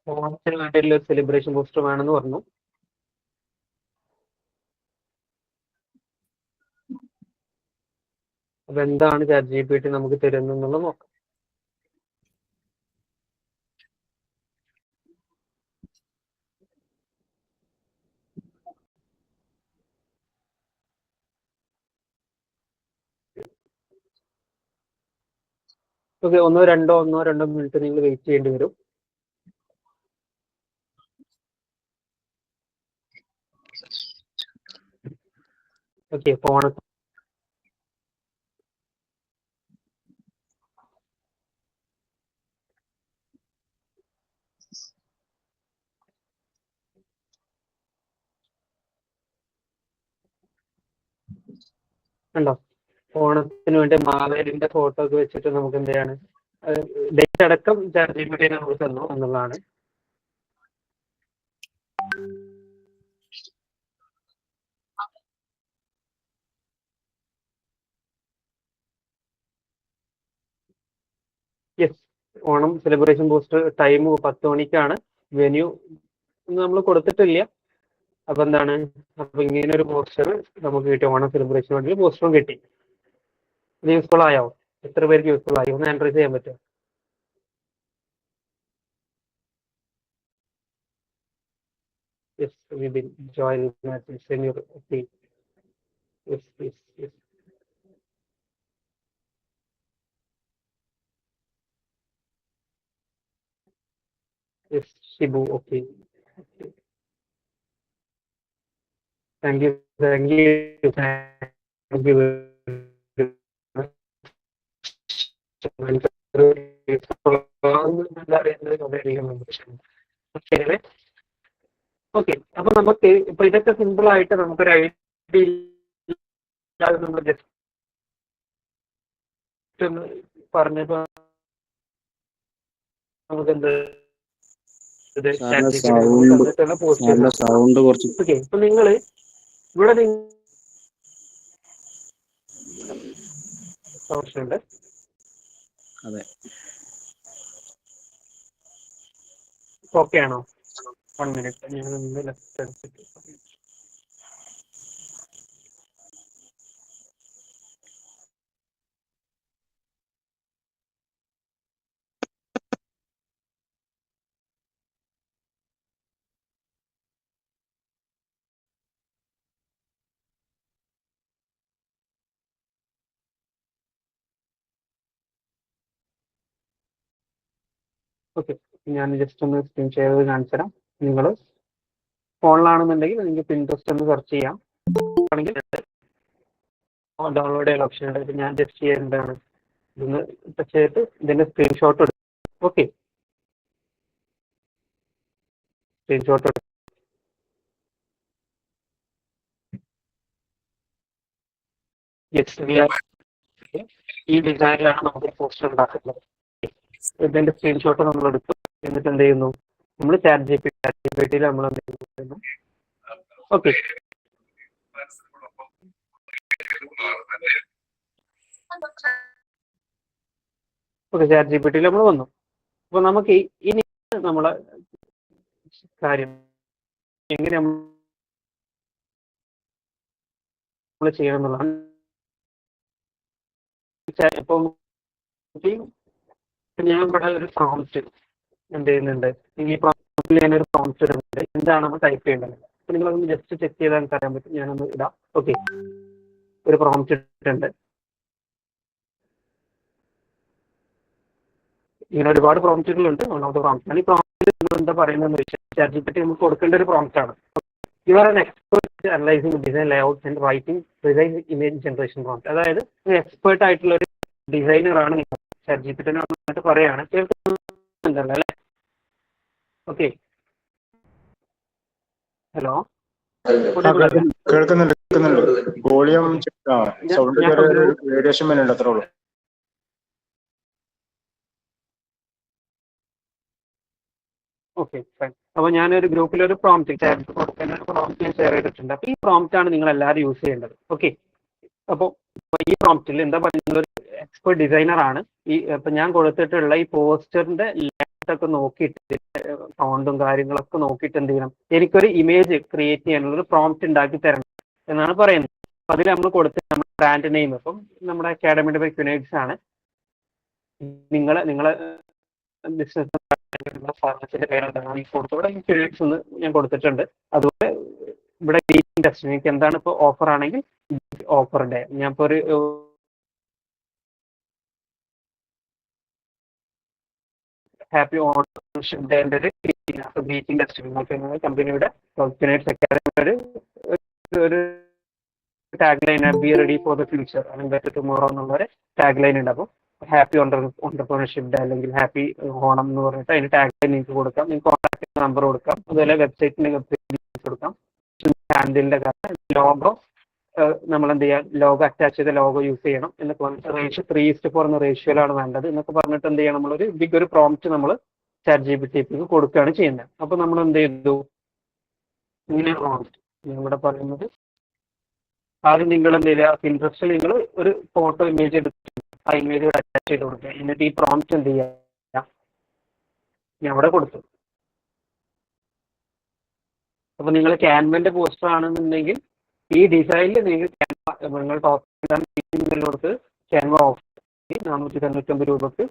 ഓണത്തിന് വേണ്ടിയിട്ടുള്ള ഒരു സെലിബ്രേഷൻ പോസ്റ്റർ വേണമെന്ന് പറഞ്ഞു. അപ്പൊ എന്താണ് ChatGPT നമുക്ക് തരുന്നുള്ളത് നോക്കാം. ഓക്കെ, ഒന്നോ രണ്ടോ മിനിറ്റ് നിങ്ങൾ വെയിറ്റ് ചെയ്യേണ്ടി വരും. ഓക്കെ, ഫോൺ ഉണ്ടോ? ഓണത്തിന് വേണ്ടി മാവേലിന്റെ ഫോട്ടോ ഒക്കെ വെച്ചിട്ട് നമുക്ക് എന്താണ് ഡേറ്റ് അടക്കം ChatGPT നമുക്ക് തന്നു എന്നുള്ളതാണ്. Yes, Onam celebration poster time 10 മണിക്കാണ്, വെന്യൂ നമ്മൾ കൊടുത്തിട്ടില്ല. അപ്പൊ എന്താണ്, അപ്പൊ ഇങ്ങനെ ഒരു പോസ്റ്റർ നമുക്ക് കിട്ടി. ഓണം സെലിബ്രേഷൻ വേണ്ടി പോസ്റ്ററും കിട്ടി. ഇത് യൂസ്ഫുൾ ആയോ? എത്ര പേർക്ക് യൂസ്ഫുൾ ആയി? ഒന്ന് ആൻഡ്രൈസ് ചെയ്യാൻ പറ്റുമോ? Yes, Vipin, Joel, Mathew, Sameer, yes yes yes. Yes Shibu, okay, thank you thank you thank you. Okay, അപ്പൊ നമുക്ക് ഇപ്പൊ ഇതൊക്കെ സിമ്പിൾ ആയിട്ട് നമുക്കൊരു ഐഡിയ ഇല്ലാതെ നമ്മൾ ജസ്റ്റ് ഒന്ന് പറഞ്ഞപ്പോ നമുക്ക് എന്ത് സാറിന്റെ സൗണ്ട് പോസ്റ്റ് സാറിന്റെ സൗണ്ട് കുറച്ച് ഓക്കെ. ഇപ്പൊ നിങ്ങള് ഇവിടെ ആവശ്യമുണ്ട്. അതെ. ഓക്കെ ആണോ? 1 മിനിറ്റ്, ഞാൻ ഒന്ന് ലെഫ്റ്റ് എടുത്തിട്ട് ഓക്കെ, ഞാൻ ജസ്റ്റ് ഒന്ന് സ്ക്രീൻ ഷെയർ ചെയ്ത് കാണിച്ചു തരാം. നിങ്ങൾ ഫോണിലാണെന്നുണ്ടെങ്കിൽ നിങ്ങൾക്ക് പിൻട്രസ്റ്റ് ഒന്ന് സെർച്ച് ചെയ്യാം. ആണെങ്കിൽ ഡൗൺലോഡ് ചെയ്യാൻ ഓപ്ഷൻ ഉണ്ട്. ഞാൻ ജസ്റ്റ് ചെയ്യേണ്ടതാണ് ഇതൊന്ന് ടച്ച് ചെയ്തിട്ട് ഇതിന്റെ സ്ക്രീൻഷോട്ട് എടുക്കും. ഓക്കെ, സ്ക്രീൻഷോട്ട് എടുക്കും. ഈ ഡിസൈനിലാണ് നമുക്ക് പോസ്റ്റർ ഉണ്ടാക്കുന്നത്. ഇതിന്റെ സ്ക്രീൻഷോട്ട് നമ്മൾ എടുക്കും. എന്നിട്ട് എന്ത് ചെയ്യുന്നു, നമ്മൾ ചാറ്റ് ജി പി ടിയിൽ നമ്മൾ എന്ത് ചെയ്യുന്നു. Okay, okay, chat G P ടിയിൽ നമ്മൾ വന്നു. അപ്പൊ നമുക്ക് ഇനി നമ്മളെ കാര്യം എങ്ങനെ നമ്മൾ ചെയ്യണം എന്നുള്ളതാണ്. ഇപ്പം ഞാൻ ഇവിടെ ഒരു പ്രോംപ്റ്റ് എന്ത് ചെയ്യുന്നുണ്ട്, ഈ പ്രോംപ്റ്റിൽ ഞാനൊരു പ്രോംപ്റ്റ് ഇടുന്നുണ്ട്. എന്താണ് നമ്മൾ ടൈപ്പ് ചെയ്യേണ്ടത്? അപ്പൊ നിങ്ങളൊന്ന് ജസ്റ്റ് ചെക്ക് ചെയ്താൽ എനിക്ക് അറിയാൻ പറ്റും. ഞാനൊന്ന് ഇടാം. ഓക്കെ, ഒരു പ്രോംപ്റ്റ് ഇട്ടിട്ടുണ്ട്. ഇങ്ങനെ ഒരുപാട് പ്രോംപ്റ്റുകളുണ്ട്. ഒന്നാമത്തെ പ്രോംപ്റ്റ് ആണ് ഈ പ്രോംപ്റ്റ്. എന്താ പറയുന്നതെന്ന് വെച്ചാൽ ചാറ്റ് ജി പി ടി നമുക്ക് കൊടുക്കേണ്ട ഒരു പ്രോംപ്റ്റ് ആണ്. You are an expert analysing design layouts and writing design image generation prompt. അതായത് ഒരു എക്സ്പേർട്ട് ആയിട്ടുള്ള ഒരു ഡിസൈനർ ആണ് നിങ്ങൾ. ചാറ്റ് ജി പി ടി വന്നിട്ട് പറയാണ്, കേൾക്കുന്നുണ്ടല്ലോ അല്ലേ? ഓക്കെ, ഹലോ, കേൾക്കുന്നുണ്ട്. വോളിയം സൗണ്ട് വേരിയേഷൻ വരുന്നുണ്ട്, അത്രേ ഉള്ളൂ. Okay, fine. അപ്പൊ ഞാനൊരു ഗ്രൂപ്പിലൊരു പ്രോംപ്റ്റ് ഷെയർ ചെയ്തിട്ടുണ്ട്. അപ്പൊ ഈ പ്രോംപ്റ്റ് ആണ് നിങ്ങൾ എല്ലാവരും യൂസ് ചെയ്യേണ്ടത്. ഓക്കെ, അപ്പോൾ ഈ പ്രോംപ്റ്റിൽ എന്താ പറയുന്നത്, ഒരു എക്സ്പെർട്ട് ഡിസൈനർ ആണ്. ഇപ്പൊ ഞാൻ കൊടുത്തിട്ടുള്ള ഈ പോസ്റ്ററിന്റെ ലെഫ്റ്റ് നോക്കിയിട്ട് സൗണ്ടും കാര്യങ്ങളൊക്കെ നോക്കിയിട്ട് എന്ത് ചെയ്യണം, എനിക്കൊരു ഇമേജ് ക്രിയേറ്റ് ചെയ്യാനുള്ള ഒരു പ്രോംപ്റ്റ് ഉണ്ടാക്കി തരണം എന്നാണ് പറയുന്നത്. അപ്പൊ അതിൽ നമ്മൾ കൊടുത്തിട്ട് നമ്മുടെ ബ്രാൻഡ് നെയിം, ഇപ്പം നമ്മുടെ അക്കാഡമിയുടെ പേര് ക്യുനൈറ്റ്സ് ആണ്. നിങ്ങളെ ബിസിനസ് ഫാർമസിന്റെ പേരെന്താണ് ഈ ഫോട്ടോയുടെ ക്യുനൈറ്റ്സ് എന്ന് ഞാൻ കൊടുത്തിട്ടുണ്ട്. അതുപോലെ ഇവിടെ ടെസ്റ്റ് എനിക്ക് എന്താണ് ഇപ്പോൾ ഓഫർ ആണെങ്കിൽ ഓഫറിന്റെ ഞാൻ ഇപ്പോൾ ഒരു ഹാപ്പി ഓണർഷിപ്പ് ഡേന്റെ ഒരു ഗ്രീറ്റിംഗ് ടെസ്റ്റ് നിങ്ങൾക്ക് കമ്പനിയുടെ ക്യുനൈറ്റ്സ് അക്കാഡമിയുടെ ഒരു tag line, be ready for the future and better tomorrow എന്നുള്ള ഒരു ടാഗ് ലൈൻ ഉണ്ട്. അപ്പോൾ ഹാപ്പി ഓണ്ടർപ്രണർഷിപ്പ് ഡേ അല്ലെങ്കിൽ ഹാപ്പി ഓണം എന്ന് പറഞ്ഞിട്ട് അതിന് ടാഗ് ലൈൻ നിങ്ങൾക്ക് കൊടുക്കാം. നിങ്ങൾക്ക് കോൺടാക്ട് നമ്പർ കൊടുക്കാം. അതുപോലെ വെബ്സൈറ്റിന്റെ കൊടുക്കാം. ഹാൻഡിലിന്റെ കാര്യം ലോഗോ നമ്മൾ എന്ത് ചെയ്യാം, ലോഗോ അറ്റാച്ച് ചെയ്ത ലോഗോ യൂസ് ചെയ്യണം എന്നൊക്കെ പറഞ്ഞിട്ട് റേഷ്യോ 3:4 എന്ന റേഷ്യോയിലാണ് വേണ്ടത് എന്നൊക്കെ പറഞ്ഞിട്ട് എന്ത് ചെയ്യണം, നമ്മളൊരു ബിഗ് ഒരു പ്രോംപ്റ്റ് നമ്മൾ ചാറ്റ് ജി പി ടിക്ക് കൊടുക്കുകയാണ് ചെയ്യുന്നത്. അപ്പൊ നമ്മൾ എന്ത് ചെയ്തു, ഇങ്ങനെ പ്രോംപ്റ്റ് ഇവിടെ പറയുന്നത് ആദ്യം നിങ്ങൾ എന്ത് ചെയ്യുക, പിൻട്രസ്റ്റിൽ നിങ്ങൾ ഒരു ഫോട്ടോ ഇമേജ് എടുത്ത് ആ ഇമേജ് അറ്റാച്ച് ചെയ്ത് കൊടുക്കുക. എന്നിട്ട് ഈ പ്രോംപ്റ്റ് എന്ത് ചെയ്യുക, ഞാൻ അവിടെ കൊടുത്തു. അപ്പൊ നിങ്ങൾ ക്യാൻവന്റെ പോസ്റ്റർ ആണെന്നുണ്ടെങ്കിൽ ഈ ഡിസൈനിൽ നിങ്ങൾ കൊടുത്ത് ക്യാൻവ ഓഫ് 499 രൂപക്ക്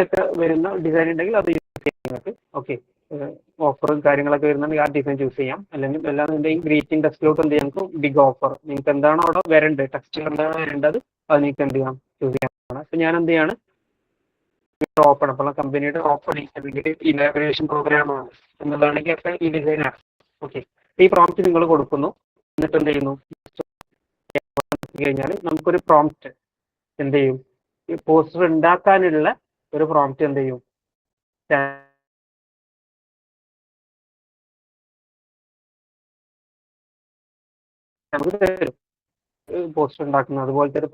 ഒക്കെ വരുന്ന ഡിസൈൻ ഉണ്ടെങ്കിൽ അത് യൂസ് ചെയ്യാം. ഓക്കെ, ഓഫറും കാര്യങ്ങളൊക്കെ വരുന്നുണ്ടെങ്കിൽ ആ ഡിസൈൻ ചൂസ് ചെയ്യാം. അല്ലെങ്കിൽ എല്ലാന്നുണ്ടെങ്കിൽ ഗ്രീറ്റിംഗ് ടെക്സ്റ്റിലോട്ട് എന്ത് ചെയ്യാം, നമുക്ക് ബിഗ് ഓഫർ നിങ്ങൾക്ക് എന്താണോ അവിടെ വരേണ്ടത്, ടെക്സ്റ്റ് എന്താണോ വരേണ്ടത് അത് നിങ്ങൾക്ക് എന്ത് ചെയ്യാം, ചൂസ് ചെയ്യാം. അപ്പൊ ഞാൻ എന്ത് ചെയ്യാണ്, ഓപ്പൺ അപ്പോൾ കമ്പനിയുടെ ഓപ്പൺ ഇനാഗുറേഷൻ പ്രോഗ്രാമാണ് എന്നുള്ളതാണെങ്കിൽ ഒക്കെ ഈ ഡിസൈനാണ്. ഓക്കെ, ഈ പ്രോംപ്റ്റ് നിങ്ങൾ കൊടുക്കുന്നു. എന്നിട്ട് എന്ത് ചെയ്യുന്നു, കഴിഞ്ഞാൽ നമുക്കൊരു പ്രോംപ്റ്റ് എന്ത് ചെയ്യും, ഈ പോസ്റ്റർ ഉണ്ടാക്കാനുള്ള ഒരു പ്രോംപ്റ്റ് എന്ത് ചെയ്യും, നമുക്ക് തരും. പോസ്റ്റർ ഉണ്ടാക്കുന്നത് അതുപോലത്തെ ഒരു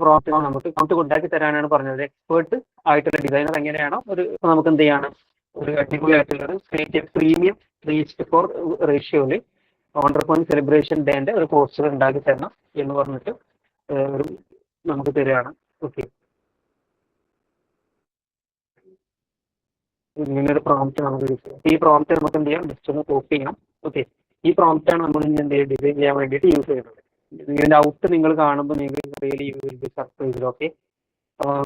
പ്രോംപ്റ്റ് നമുക്ക് പ്രോംപ്റ്റ് ഉണ്ടാക്കി തരാനാണ് പറഞ്ഞത്. എക്സ്പേർട്ട് ആയിട്ടുള്ള ഡിസൈനർ എങ്ങനെയാണോ ഒരു നമുക്ക് എന്ത് ചെയ്യാണ്, ഒരു അടിപൊളി ആയിട്ടുള്ള പ്രീമിയം 3:4 റേഷ്യോയില് ഓണ്ടർപ്രണർ സെലിബ്രേഷൻ ഡേന്റെ ഒരു പോസ്റ്റർ ഉണ്ടാക്കി തരണം എന്ന് പറഞ്ഞിട്ട് ഒരു നമുക്ക് തരികയാണ്. ഓക്കെ, ഇങ്ങനെ ഒരു പ്രോംപ്റ്റ് നമുക്ക് യൂസ് ചെയ്യാം. ഈ പ്രോംപ്റ്റ് നമുക്ക് എന്ത് ചെയ്യാം, ജസ്റ്റ് ഒന്ന് കോപ്പി ചെയ്യണം. ഓക്കെ, ഈ പ്രോംപ്റ്റ് ആണ് നമ്മൾ ഇനി എന്ത് ചെയ്യുക, ഡിസൈൻ ചെയ്യാൻ വേണ്ടിയിട്ട് യൂസ് ചെയ്യുന്നത്. ഇതിന്റെ ഔട്ട് നിങ്ങൾ കാണുമ്പോൾ നിങ്ങൾക്ക് റിയലി സർപ്രൈസ്. ഓക്കെ,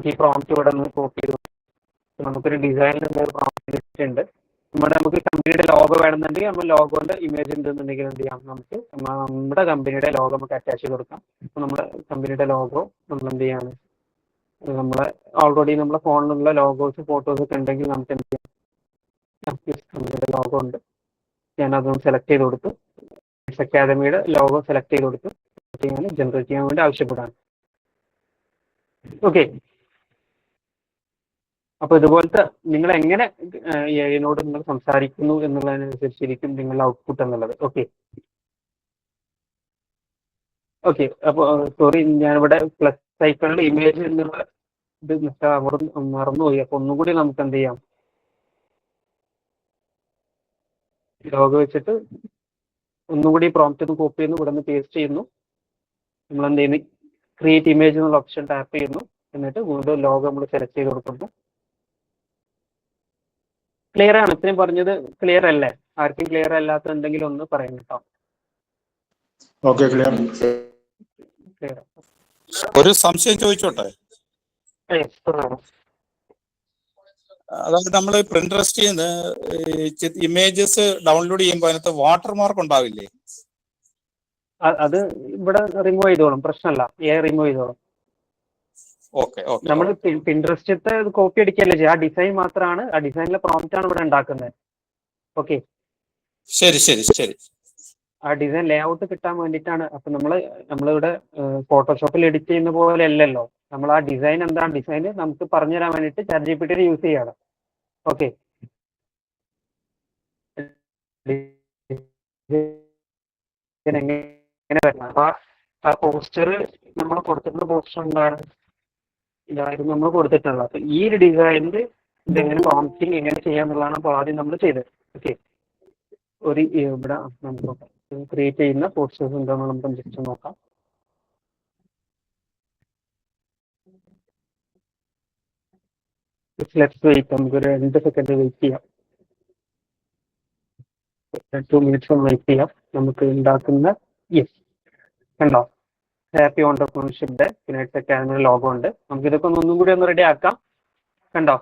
ഈ പ്രോംപ്റ്റ് ഇവിടെ നിന്ന് കോപ്പി ചെയ്തു. നമുക്കൊരു ഡിസൈനിൽ ഒരു പ്രോംപ്റ്റ് ലിസ്റ്റ് ഉണ്ട്. നമുക്ക് കമ്പനിയുടെ ലോഗോ വേണമെന്നുണ്ടെങ്കിൽ നമ്മൾ ലോഗോന്റെ ഇമേജ് ഉണ്ടെന്നുണ്ടെങ്കിൽ എന്ത് ചെയ്യാം, നമുക്ക് നമ്മുടെ കമ്പനിയുടെ ലോഗോ നമുക്ക് അറ്റാച്ച് ചെയ്ത് കൊടുക്കാം. അപ്പോൾ നമ്മുടെ കമ്പനിയുടെ ലോഗോ നമ്മൾ എന്ത് ചെയ്യാണ്, നമ്മളെ ഓൾറെഡി നമ്മളെ ഫോണിലുള്ള ലോഗോസ് ഫോട്ടോസ് ഒക്കെ ഉണ്ടെങ്കിൽ നമുക്ക് എന്ത് ചെയ്യാം, നമ്മുടെ ലോഗോ ഉണ്ട്, ഞാൻ അതൊന്ന് സെലക്ട് ചെയ്ത് കൊടുത്തു, അക്കാദമിയുടെ ലോഗോ സെലക്ട് ചെയ്ത് കൊടുത്തു, ഞാൻ ജനറേറ്റ് ചെയ്യാൻ വേണ്ടി ആവശ്യപ്പെടാണ്. ഓക്കെ, അപ്പൊ ഇതുപോലത്തെ നിങ്ങൾ എങ്ങനെ എഐനോട് നിങ്ങൾ സംസാരിക്കുന്നു എന്നുള്ളതിനനുസരിച്ചിരിക്കും നിങ്ങളുടെ ഔട്ട്പുട്ട് എന്നുള്ളത്. ഓക്കെ ഓക്കെ, അപ്പോൾ സോറി, ഞാനിവിടെ പ്ലസ് ഐക്കണിൽ ഇമേജ് എന്നുള്ള ഇത് മറന്നുപോയി. അപ്പൊ ഒന്നും കൂടി നമുക്ക് എന്ത് ചെയ്യാം, ലോഗോ വെച്ചിട്ട് ഒന്നുകൂടി പ്രോംപ്റ്റ് ഒന്ന് കോപ്പി ചെയ്യുന്നു, ഇവിടെ നിന്ന് പേസ്റ്റ് ചെയ്യുന്നു, നമ്മൾ എന്ത് ചെയ്യുന്നു, ക്രിയേറ്റ് ഇമേജ് എന്നുള്ള ഓപ്ഷൻ ടാപ്പ് ചെയ്യുന്നു, എന്നിട്ട് വീണ്ടും ലോഗോ നമ്മൾ സെലക്ട് ചെയ്ത് കൊടുക്കുന്നു. ക്ലിയർ ആണ്? ഇത്രയും പറഞ്ഞത് ക്ലിയർ അല്ലേ? ആർക്കും ക്ലിയർ അല്ലാത്തുണ്ടെങ്കിൽ ഒന്ന് പറയാം കേട്ടോ. Okay, clear. ക്ലിയർ. ഒരു സംശയം ചോദിച്ചോട്ടെ? അതായത് നമ്മൾ പ്രിന്ററസ്റ്റ് ഇമേജസ് ഡൗൺലോഡ് ചെയ്യുമ്പോൾ അതിനകത്ത് വാട്ടർമാർക്ക് ഉണ്ടാവില്ലേ? അത് ഇവിടെ റിമൂവ് ചെയ്തോളും, പ്രശ്നമല്ല, റിമൂവ് ചെയ്തോളും. ഓക്കെ ഓക്കെ, നമ്മൾ പിൻട്രസ്റ്റത്തെ കോപ്പി അടിക്കല്ലേ ചെയ്യുക, ആ ഡിസൈൻ മാത്രമാണ്, ആ ഡിസൈനിലെ പ്രോംപ്റ്റ് ആണ് ഇവിടെ ഉണ്ടാക്കുന്നത്. ഓക്കെ, ശരി ശരി ശരി. ആ ഡിസൈൻ ലേ ഔട്ട് കിട്ടാൻ വേണ്ടിയിട്ടാണ്. അപ്പൊ നമ്മളിവിടെ ഫോട്ടോഷോപ്പിൽ എഡിറ്റ് ചെയ്യുന്ന പോലെ അല്ലല്ലോ, നമ്മൾ ആ ഡിസൈൻ എന്താണ്, ഡിസൈൻ നമുക്ക് പറഞ്ഞു തരാൻ വേണ്ടിയിട്ട് ChatGPT യൂസ് ചെയ്യാണ്. ഓക്കെ, എങ്ങനെ വരണം, അപ്പൊ ആ പോസ്റ്റർ നമ്മൾ കൊടുത്തിട്ടുള്ള പോസ്റ്റർ എന്താണ്, ഇതായിരുന്നു നമ്മൾ കൊടുത്തിട്ടുള്ളത്. അപ്പൊ ഈ ഒരു ഡിസൈനിൽ ഇതെങ്ങനെ പ്രോംപ്റ്റിങ് എങ്ങനെ ചെയ്യാന്നുള്ളതാണ് അപ്പോൾ ആദ്യം നമ്മൾ ചെയ്തത്. ഓക്കെ, ഒരു ഇവിടെ നമുക്ക് ക്രിയേറ്റ് ചെയ്യുന്ന പോസ്റ്റേഴ്സ് എന്താണെന്ന് നമുക്ക് ജസ്റ്റ് നോക്കാം. ലെറ്റ്സ് വെയിറ്റ്, നമുക്കൊരു 2 സെക്കൻഡ് വെയിറ്റ് ചെയ്യാം, 2 മിനിറ്റ്സ് ഒന്ന് വെയിറ്റ് ചെയ്യാം. നമുക്ക് ഉണ്ടാക്കുന്ന കണ്ടോ, ഹാപ്പി ഓണ്ടർപ്രണർഷിപ്പിന്റെ ഫിനാൻസ് അക്കാദമിയുടെ ലോഗോ ഉണ്ട്. നമുക്ക് ഇതൊക്കെ ഒന്നും കൂടി ഒന്ന് റെഡി ആക്കാം. കണ്ടോ,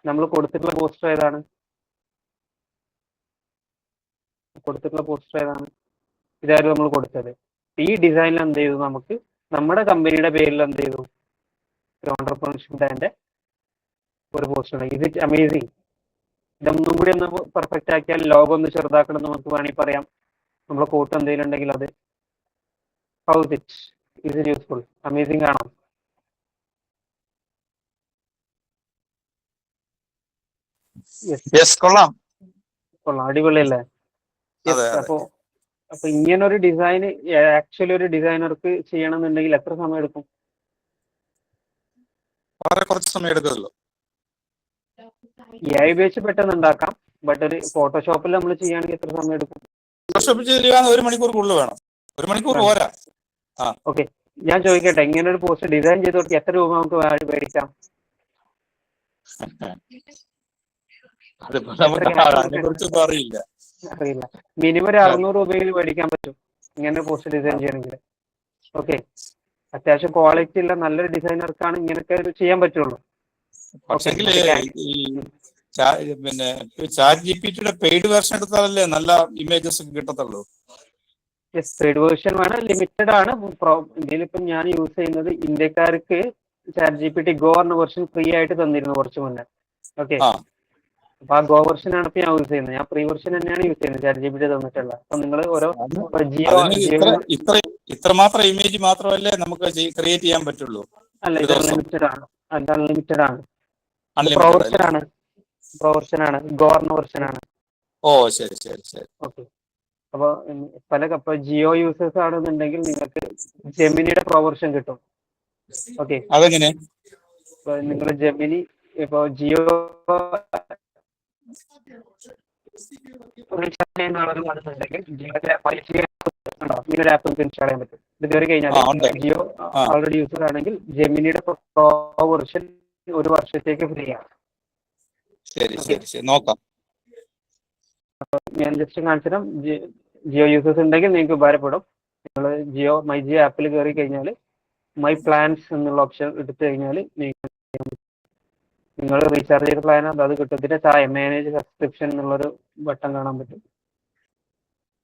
നമ്മൾ കൊടുത്തിട്ടുള്ള പോസ്റ്റർ ഏതാണ്, ഇതായിരുന്നു നമ്മൾ കൊടുത്തത്. ഈ ഡിസൈനിൽ എന്ത് ചെയ്തു, നമുക്ക് നമ്മുടെ കമ്പനിയുടെ പേരിൽ എന്ത് ചെയ്തു, ഒരു ഓണ്ടർപ്രണർഷിപ്പിന്റെ ഒരു പോസ്റ്റർ. ഇത് അമേസിങ്. ഇതൊന്നും കൂടി ഒന്ന് പെർഫെക്റ്റ് ആക്കിയാൽ ലോഗോ ഒന്ന് ചെറുതാക്കണം എന്ന് നമുക്ക് വേണമെങ്കിൽ പറയാം. നമ്മളെ കോട്ട് എന്തെങ്കിലും ഉണ്ടെങ്കിൽ അത് house it is useful, amazing ആണോ? കൊള്ളാം, അടിപൊളിയല്ലേ? അപ്പൊ ഇങ്ങനൊരു ഡിസൈൻ ആക്ച്വലി ഒരു ഡിസൈനർക്ക് ചെയ്യണമെന്നുണ്ടെങ്കിൽ എത്ര സമയം എടുക്കും? വളരെ കുറച്ച് സമയം എടുക്കുമല്ലോ. AI ഉപയോഗിച്ച് പെട്ടെന്ന് ഉണ്ടാക്കാം, ബട്ട് ഒരു ഫോട്ടോഷോപ്പിൽ നമ്മൾ ചെയ്യുകയാണെങ്കിൽ എത്ര സമയം എടുക്കും? ഫോട്ടോഷോപ്പ് ചെയ്യാൻ 1 മണിക്കൂർ കൂടുതൽ വേണം. 1 മണിക്കൂർ പോരാ. ഓക്കെ, ഞാൻ ചോദിക്കട്ടെ, ഇങ്ങനെ ഒരു പോസ്റ്റ് ഡിസൈൻ ചെയ്ത് കൊടുത്ത് എത്ര രൂപ നമുക്ക് മേടിക്കാം? അറിയില്ല. മിനിമം ഒരു 600 രൂപയിൽ മേടിക്കാൻ പറ്റും ഇങ്ങനെ പോസ്റ്റ് ഡിസൈൻ ചെയ്യണമെങ്കിൽ. ഓക്കെ, അത്യാവശ്യം ക്വാളിറ്റി ഉള്ള നല്ലൊരു ഡിസൈനർക്കാണ് ഇങ്ങനെയൊക്കെ ചെയ്യാൻ പറ്റുള്ളൂ. പിന്നെ ChatGPTയുടെ പെയ്ഡ് വെർഷൻ എടുത്താലല്ലേ നല്ല ഇമേജസ് കിട്ടത്തുള്ളൂ. പെയ്ഡ് വേർഷൻ വേണം, ലിമിറ്റഡ് ആണ്. ഇതിലിപ്പം ഞാൻ യൂസ് ചെയ്യുന്നത് ഇന്ത്യക്കാർക്ക് ChatGPT Go എന്ന വെർഷൻ ഫ്രീ ആയിട്ട് തന്നിരുന്നു കുറച്ച് മുന്നേ. ഓക്കെ, അപ്പൊ ആ Go വെർഷൻ ആണ് ഇപ്പൊ ഞാൻ യൂസ് ചെയ്യുന്നത്. ഞാൻ ഫ്രീ വെർഷൻ തന്നെയാണ് യൂസ് ചെയ്യുന്നത്, ChatGPT തന്നിട്ടുള്ള. അപ്പൊ നിങ്ങൾ ഓരോ ഇത്രമാത്രം ഇമേജ് മാത്രമല്ലേ നമുക്ക് ക്രിയേറ്റ് ചെയ്യാൻ പറ്റുള്ളൂ? അല്ല, ഇത് അൺലിമിറ്റഡ് ആണ്. അത് അൺലിമിറ്റഡ് ആണ്, പ്രൊവർഷൻ ആണ്, Go എന്ന വെർഷൻ ആണ്. ഓ ശരി ശരി ശരി. ഓക്കെ, അപ്പൊ ജിയോ യൂസേഴ്സ് ആണെന്നുണ്ടെങ്കിൽ നിങ്ങൾക്ക് ജെമിനിയുടെ പ്രൊവർഷൻ കിട്ടും. ഓക്കെ, അതെങ്ങനെ? നിങ്ങൾ ജെമിനി ഇപ്പൊ ജിയോ ഇങ്ങനെ ആപ്പ് നമുക്ക് ഇൻസ്റ്റാൾ ചെയ്യാൻ പറ്റും. ഇത് കയറി കഴിഞ്ഞാൽ ജിയോ ഓൾറെഡി യൂസർ ആണെങ്കിൽ ജെമിനിയുടെ പ്രോ വെർഷൻ 1 വർഷത്തേക്ക് ഫ്രീ ആണ്. നോക്കാം. ഞാൻ ജസ്റ്റ് കാണിച്ചുതരാം. ജിയോ യൂസേഴ്സ് ഉണ്ടെങ്കിൽ നിങ്ങൾക്ക് ഉപകാരപ്പെടും. നിങ്ങൾ മൈ ജിയോ ആപ്പിൽ കയറി കഴിഞ്ഞാൽ മൈ പ്ലാൻസ് എന്നുള്ള ഓപ്ഷൻ എടുത്തു കഴിഞ്ഞാൽ നിങ്ങൾ റീചാർജ് ചെയ്ത പ്ലാൻ അത് കിട്ടും. ഇതിന്റെ താഴെ മാനേജ് സബ്സ്ക്രിപ്ഷൻ എന്നുള്ളൊരു ബട്ടൺ കാണാൻ പറ്റും.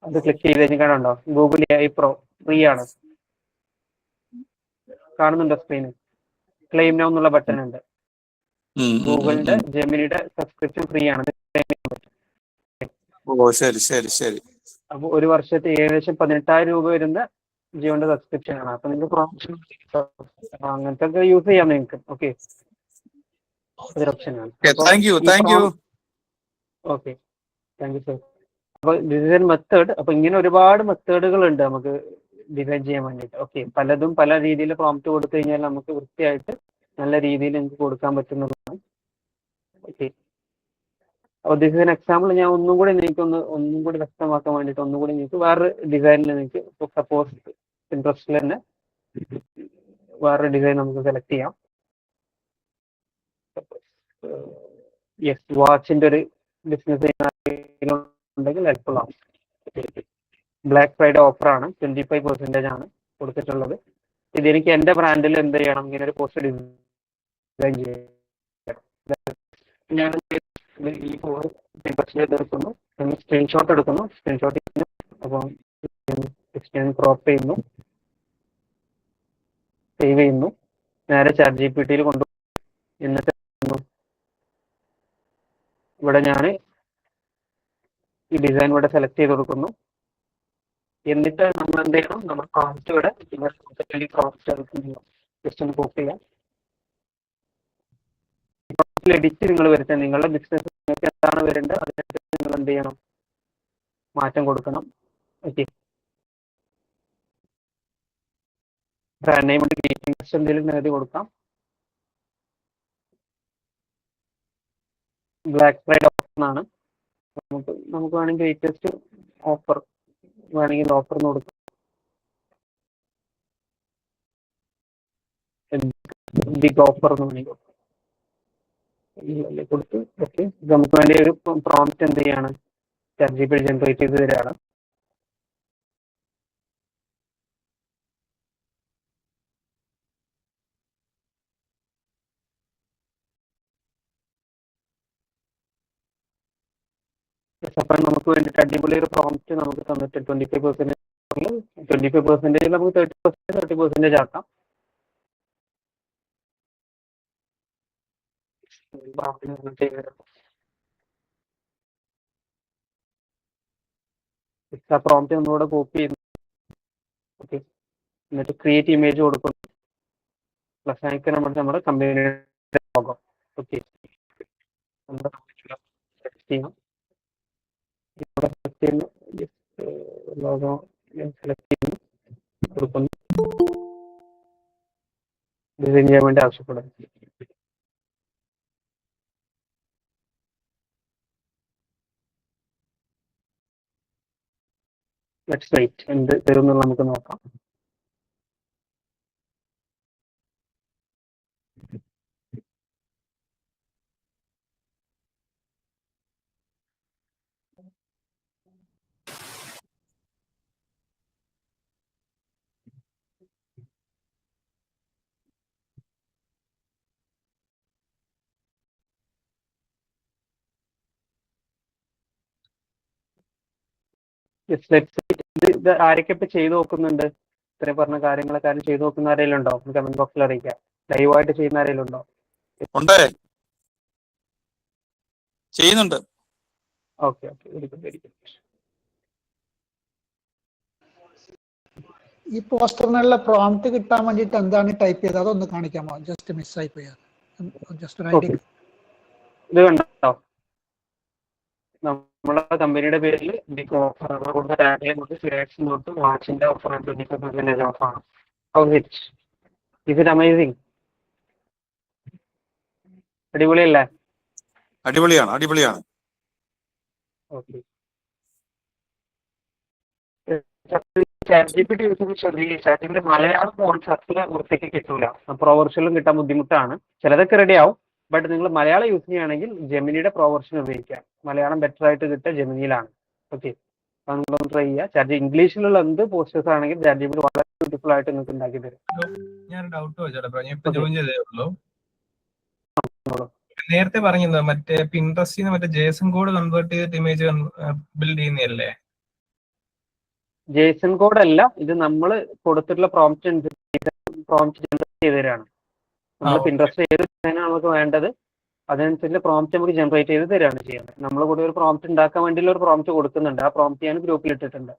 അത് ക്ലിക്ക് ചെയ്ത് കഴിഞ്ഞാൽ കാണുന്നുണ്ടോ, ഗൂഗിൾ AI Pro ഫ്രീ ആണ്. കാണുന്നുണ്ടോ സ്ക്രീന്? ക്ലെയിം നൗ എന്നുള്ള ബട്ടൺ ഉണ്ട്. ഗൂഗിളിന്റെ ജെമിനിയുടെ സബ്സ്ക്രിപ്ഷൻ ഫ്രീ ആണ്. ഓ ശരി ശരി ശരി. അപ്പൊ ഒരു വർഷത്തെ ഏകദേശം 18,000 രൂപ വരുന്ന ജിയോന്റെ സബ്സ്ക്രിപ്ഷൻ ആണ്. അപ്പൊ നിങ്ങൾക്ക് പ്രൊമോഷൻ അങ്ങനത്തെ ഒക്കെ യൂസ് ചെയ്യാം നിങ്ങൾക്ക്. ഓക്കെ, അതൊരു ഓപ്ഷൻ ആണ്. Okay, thank you sir. അപ്പൊ ഡിസൈൻ മെത്തേഡ്, അപ്പൊ ഇങ്ങനെ ഒരുപാട് മെത്തേഡുകൾ ഉണ്ട് നമുക്ക് ഡിസൈൻ ചെയ്യാൻ വേണ്ടിയിട്ട്. ഓക്കെ, പലതും പല രീതിയിൽ പ്രോംപ്റ്റ് കൊടുത്തു കഴിഞ്ഞാൽ നമുക്ക് വൃത്തിയായിട്ട് നല്ല രീതിയിൽ നിങ്ങൾക്ക് കൊടുക്കാൻ പറ്റുന്നതാണ്. ഓക്കെ, അപ്പോൾ ദിസ് ഇസ് എക്സാമ്പിൾ. ഞാൻ ഒന്നും കൂടി വ്യക്തമാക്കാൻ വേണ്ടിയിട്ട് ഒന്നുകൂടി നിങ്ങൾക്ക് വേറെ ഡിസൈനിൽ നിങ്ങൾക്ക് സപ്പോസ് ഇൻട്രസ്റ്റിൽ തന്നെ വേറെ ഡിസൈൻ നമുക്ക് സെലക്ട് ചെയ്യാം. യെസ്, വാച്ചിന്റെ ഒരു ബിസിനസ് ഉണ്ടെങ്കിൽ ഹെൽപ്ഫുൾ ആവും. ബ്ലാക്ക് ഫ്രൈഡേ ഓഫറാണ്, 25% ആണ് കൊടുത്തിട്ടുള്ളത്. ഇതെനിക്ക് എൻ്റെ ബ്രാൻഡിൽ എന്ത് ചെയ്യണം, ഇങ്ങനെ ഒരു പോസ്റ്റ് ഡിസൈൻ ചെയ്യണം. ഞാൻ ഈ എടുക്കുന്നു, സ്ക്രീൻഷോട്ട് എടുക്കുന്നു, സ്ക്രീൻഷോട്ട് ചെയ്യുന്നു, അപ്പം ക്രോപ്പ് ചെയ്യുന്നു, സേവ് ചെയ്യുന്നു, നേരെ ചാറ്റ് GPT കൊണ്ടുപോകും. എന്നിട്ട് ഇവിടെ ഞാൻ ഈ ഡിസൈൻ ഇവിടെ സെലക്ട് ചെയ്ത് കൊടുക്കുന്നു. എന്നിട്ട് നമ്മൾ എന്ത് ചെയ്യണം, നമ്മൾ പ്രോംപ്റ്റ് ഇവിടെ പ്രോംപ്റ്റ് ജസ്റ്റ് ഒന്ന് കോപ്പി ചെയ്യാം. എഡിറ്റ് നിങ്ങൾ വരുത്താൻ, നിങ്ങളുടെ ബിസിനസ് നിങ്ങൾക്ക് എന്താണ് വരേണ്ടത് അതിനനുസരിച്ച് നിങ്ങൾ എന്ത് ചെയ്യണം, മാറ്റം കൊടുക്കണം. ഓക്കെ, ബ്രാൻഡ് നെയിം ഗ്രീറ്റിംഗ്സ് എന്തെങ്കിലും എഴുതി കൊടുക്കാം. ബ്ലാക്ക് ഫ്രൈഡേ ഓഫർ ആണ്, നമുക്ക് വേണമെങ്കിൽ ലേറ്റസ്റ്റ് ഓഫർ വേണമെങ്കിൽ ഓഫർ എന്ന് കൊടുക്കാം. ബിഗ് ഓഫർ എന്ന് വേണമെങ്കിൽ കൊടുത്ത് ഓക്കെ, നമുക്ക് വേണ്ടി ഒരു പ്രോംപ്റ്റ് എന്ത് ചെയ്യാണ്, ചാറ്റ് GPT ജനറേറ്റ് ചെയ്ത് തരാണ്. അപ്പം നമുക്ക് വേണ്ടിയിട്ട് അടിപൊളി ഒരു പ്രോംപ്റ്റ് നമുക്ക് തന്നിട്ട് 25% നമുക്ക് 30% ആക്കാം. പ്രോംപ്റ്റ് ഒന്നുകൂടെ കോപ്പി ചെയ്യുന്നു. ഓക്കെ, എന്നിട്ട് ക്രിയേറ്റ് ഇമേജ് കൊടുക്കുന്നു. പ്ലസ് ആയിട്ട് നമ്മുടെ കമ്പനിയുടെ ലോഗോ. ഓക്കെ, സെലക്ട് ചെയ്യണം. ലോഗോ സെലക്ട് ചെയ്യുന്നു, കൊടുക്കുന്നു, ഡിസൈൻ ചെയ്യാൻ വേണ്ടി ആവശ്യപ്പെടുന്നു. ലെറ്റ്സ് വെയിറ്റ്, എന്ത് തരുമെന്ന് നമുക്ക് നോക്കാം. ഇത് ആരൊക്കെ ഇപ്പൊ ചെയ്തു നോക്കുന്നുണ്ട്? ഇത്രയും പറഞ്ഞ കാര്യങ്ങളൊക്കെ ആരും ചെയ്തു നോക്കുന്ന ആരെങ്കിലും ഉണ്ടോ? കമന്റ് ബോക്സിൽ അറിയിക്കാം. ലൈവായിട്ട് ചെയ്യുന്ന ആരെങ്കിലും ഉണ്ടോ? ചെയ്യുന്നുണ്ട്. Okay okay, very good very good. ഈ പോസ്റ്ററിനുള്ള പ്രോംപ്റ്റ് കിട്ടാൻ വേണ്ടിയിട്ട് എന്താണ് ടൈപ്പ് ചെയ്തത് അതൊന്ന് കാണിക്കാമോ? ജസ്റ്റ് മിസ്സായി പോയാൽ ജസ്റ്റ് റൈറ്റിംഗ്. ഇത് കണ്ടോ, നമ്മളെ കമ്പനിയുടെ പേരിൽ ബിഗ് ഓഫർ വാച്ചിന്റെ ഓഫർ 25% ഓഫാണ്. Is it amazing? അടിപൊളിയല്ലേ? അടിപൊളിയാണ്, അടിപൊളിയാണ്. ഓക്കെ, ചാറ്റ് GPT യൂസ് ചെയ്യുന്ന ചാറ്റിന്റെ മലയാളം ഫോൺസ് അത്ര വൃത്തിക്ക് കിട്ടൂല. പ്രൊവർഷനിലും കിട്ടാൻ ബുദ്ധിമുട്ടാണ്. ചിലതൊക്കെ റെഡി ആവും. ബട്ട് നിങ്ങൾ മലയാളം യൂസ് ചെയ്യുകയാണെങ്കിൽ ജെമിനിയുടെ പ്രൊവർഷൻ ഉപയോഗിക്കാം. മലയാളം ബെറ്റർ ആയിട്ട് കിട്ടുക ജെമിനിയിലാണ്. ഓക്കെ, അപ്പോൾ നിങ്ങളൊന്ന് ട്രൈ ചെയ്യുക. ചാറ്റ് ഇംഗ്ലീഷിലുള്ള എന്ത് പോസ്റ്റേഴ്സ് ആണെങ്കിൽ ചാറ്റ് GPT വളരെ ബ്യൂട്ടിഫുൾ ആയിട്ട് നിങ്ങൾക്ക് ഉണ്ടാക്കി തരും. ഞാൻ ഡൗട്ട് ചോദിച്ചോട്ടെ, ഞാൻ ഇപ്പൊ ജോയിൻ ചെയ്തേ ഉള്ളൂ. നേരത്തെ പറഞ്ഞത് മറ്റേ പിൻട്രസ്റ്റിന്ന് മറ്റേ ജേസൺ കോഡ് കൺവേർട്ട് ചെയ്തിട്ട് ഇമേജ് ബിൽഡ് ചെയ്യുന്നതല്ലേ? ജേസൺ കോഡ് അല്ല, ഇത് നമ്മൾ കൊടുത്തിട്ടുള്ള പ്രോംപ്റ്റ് ജനറേറ്റ് ചെയ്ത് തരാണ്. നമ്മൾ okay. പിൻട്രസ്റ്റ് ഏത് ഡിസൈനാണ് നമുക്ക് വേണ്ടത് അതനുസരിച്ച് പ്രോംപ്റ്റ് നമുക്ക് ജനറേറ്റ് ചെയ്ത് തരികയാണ് ചെയ്യുന്നത്. നമ്മൾ കൂടെ ഒരു പ്രോംപ്റ്റ് ഉണ്ടാക്കാൻ വേണ്ടിയുള്ള ഒരു പ്രോംപ്റ്റ് കൊടുക്കുന്നുണ്ട്. ആ പ്രോംപ്റ്റ് ഞാൻ ഗ്രൂപ്പിൽ ഇട്ടിട്ടുണ്ട്.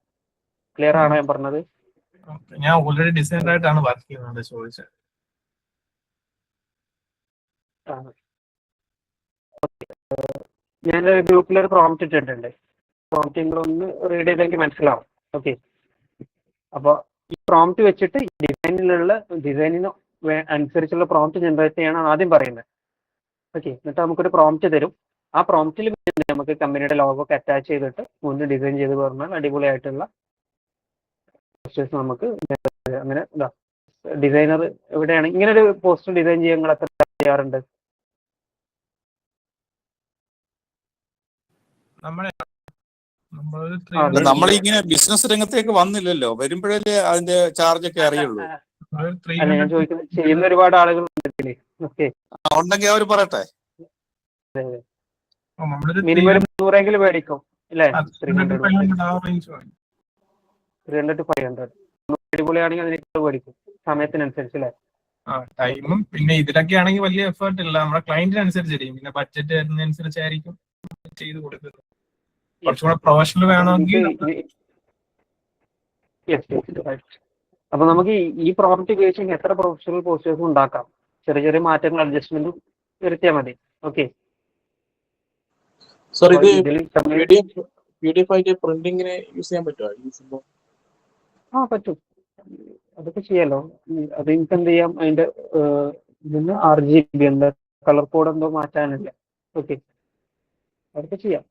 ക്ലിയർ ആണോ ഞാൻ പറഞ്ഞത്? Okay. ഞാൻ ഓൾറെഡി ഡിസൈനർ ആയിട്ടാണ് വർക്ക് ചെയ്യുന്നത്, ചോദിച്ചത്. ഞാൻ ഗ്രൂപ്പിൽ ഒരു പ്രോംപ്റ്റ് ഇട്ടിട്ടുണ്ട്. പ്രോംപ്റ്റ് നിങ്ങളൊന്ന് റീഡ് ചെയ്തെങ്കിൽ മനസ്സിലാവും. ഓക്കെ, അപ്പോൾ ഈ പ്രോംപ്റ്റ് വെച്ചിട്ട് ഡിസൈനിന് അനുസരിച്ചുള്ള പ്രോംപ്റ്റ് ജനറേറ്റ് ചെയ്യണം ആദ്യം പറയുന്നത്. ഓക്കെ, എന്നിട്ട് നമുക്കൊരു പ്രോംപ്റ്റ് തരും. ആ പ്രോംപ്റ്റിൽ നമുക്ക് കമ്പനിയുടെ ലോഗോ ഒക്കെ അറ്റാച്ച് ചെയ്തിട്ട് മുന്നിൽ ഡിസൈൻ ചെയ്ത് പറഞ്ഞാൽ അടിപൊളിയായിട്ടുള്ള പോസ്റ്റേഴ്സ് നമുക്ക് അങ്ങനെ ഇതാ. ഡിസൈനർ എവിടെയാണ് ഇങ്ങനെ ഒരു പോസ്റ്റർ ഡിസൈൻ ചെയ്യാൻ നിങ്ങൾ എത്ര ചെയ്യാറുണ്ട്? നമ്മളിങ്ങനെ ബിസിനസ് രംഗത്തേക്ക് വന്നില്ലല്ലോ, വരുമ്പോഴല്ലേ അതിന്റെ ചാർജ് ഒക്കെ അറിയുള്ളൂ. അല്ല, ഞാൻ ചോദിക്കുന്നത് ചെയ്യുന്ന ഒരുപാട് ആളുകൾ ഉണ്ടെങ്കിലേ. ഓക്കെ, ഉണ്ടെങ്കിൽ അവർ പറയട്ടെ. മിനിമം ഒരു 100 മേടിക്കും അല്ലേ? 300 to 500 അടിപൊളിയാണെങ്കിൽ അതിനേക്കാൾ മേടിക്കും സമയത്തിനനുസരിച്ച് അല്ലേ? ടൈമും പിന്നെ ഇതിലൊക്കെ ആണെങ്കിൽ വലിയ എഫേർട്ട് ഇല്ല, നമ്മുടെ ക്ലയന്റിനനുസരിച്ചിരിക്കും. പിന്നെ ബഡ്ജറ്റ് അതിനനുസരിച്ചായിരിക്കും ചെയ്ത് കൊടുക്കുന്നത്. കുറച്ചുകൂടെ പ്രൊഫഷണൽ വേണമെങ്കിൽ അപ്പൊ നമുക്ക് ഈ പ്രോംപ്റ്റ് ഉപയോഗിച്ച് എത്ര പ്രൊഫഷണൽ പോസ്റ്റേഴ്സും ഉണ്ടാക്കാം. ചെറിയ ചെറിയ മാറ്റങ്ങൾ അഡ്ജസ്റ്റ്മെന്റും വരുത്തിയാൽ മതി. ഓക്കെ, പ്രിന്റിങ്ങിന് യൂസ് ചെയ്യാൻ പറ്റുമോ? പറ്റും, അതൊക്കെ ചെയ്യാലോ. അത് നിങ്ങൾക്ക് എന്ത് ചെയ്യാം, അതിന്റെ ഇതിന് RGB എന്താ കളർ കോഡ് എന്തോ മാറ്റാനില്ല. ഓക്കെ, അതൊക്കെ ചെയ്യാം.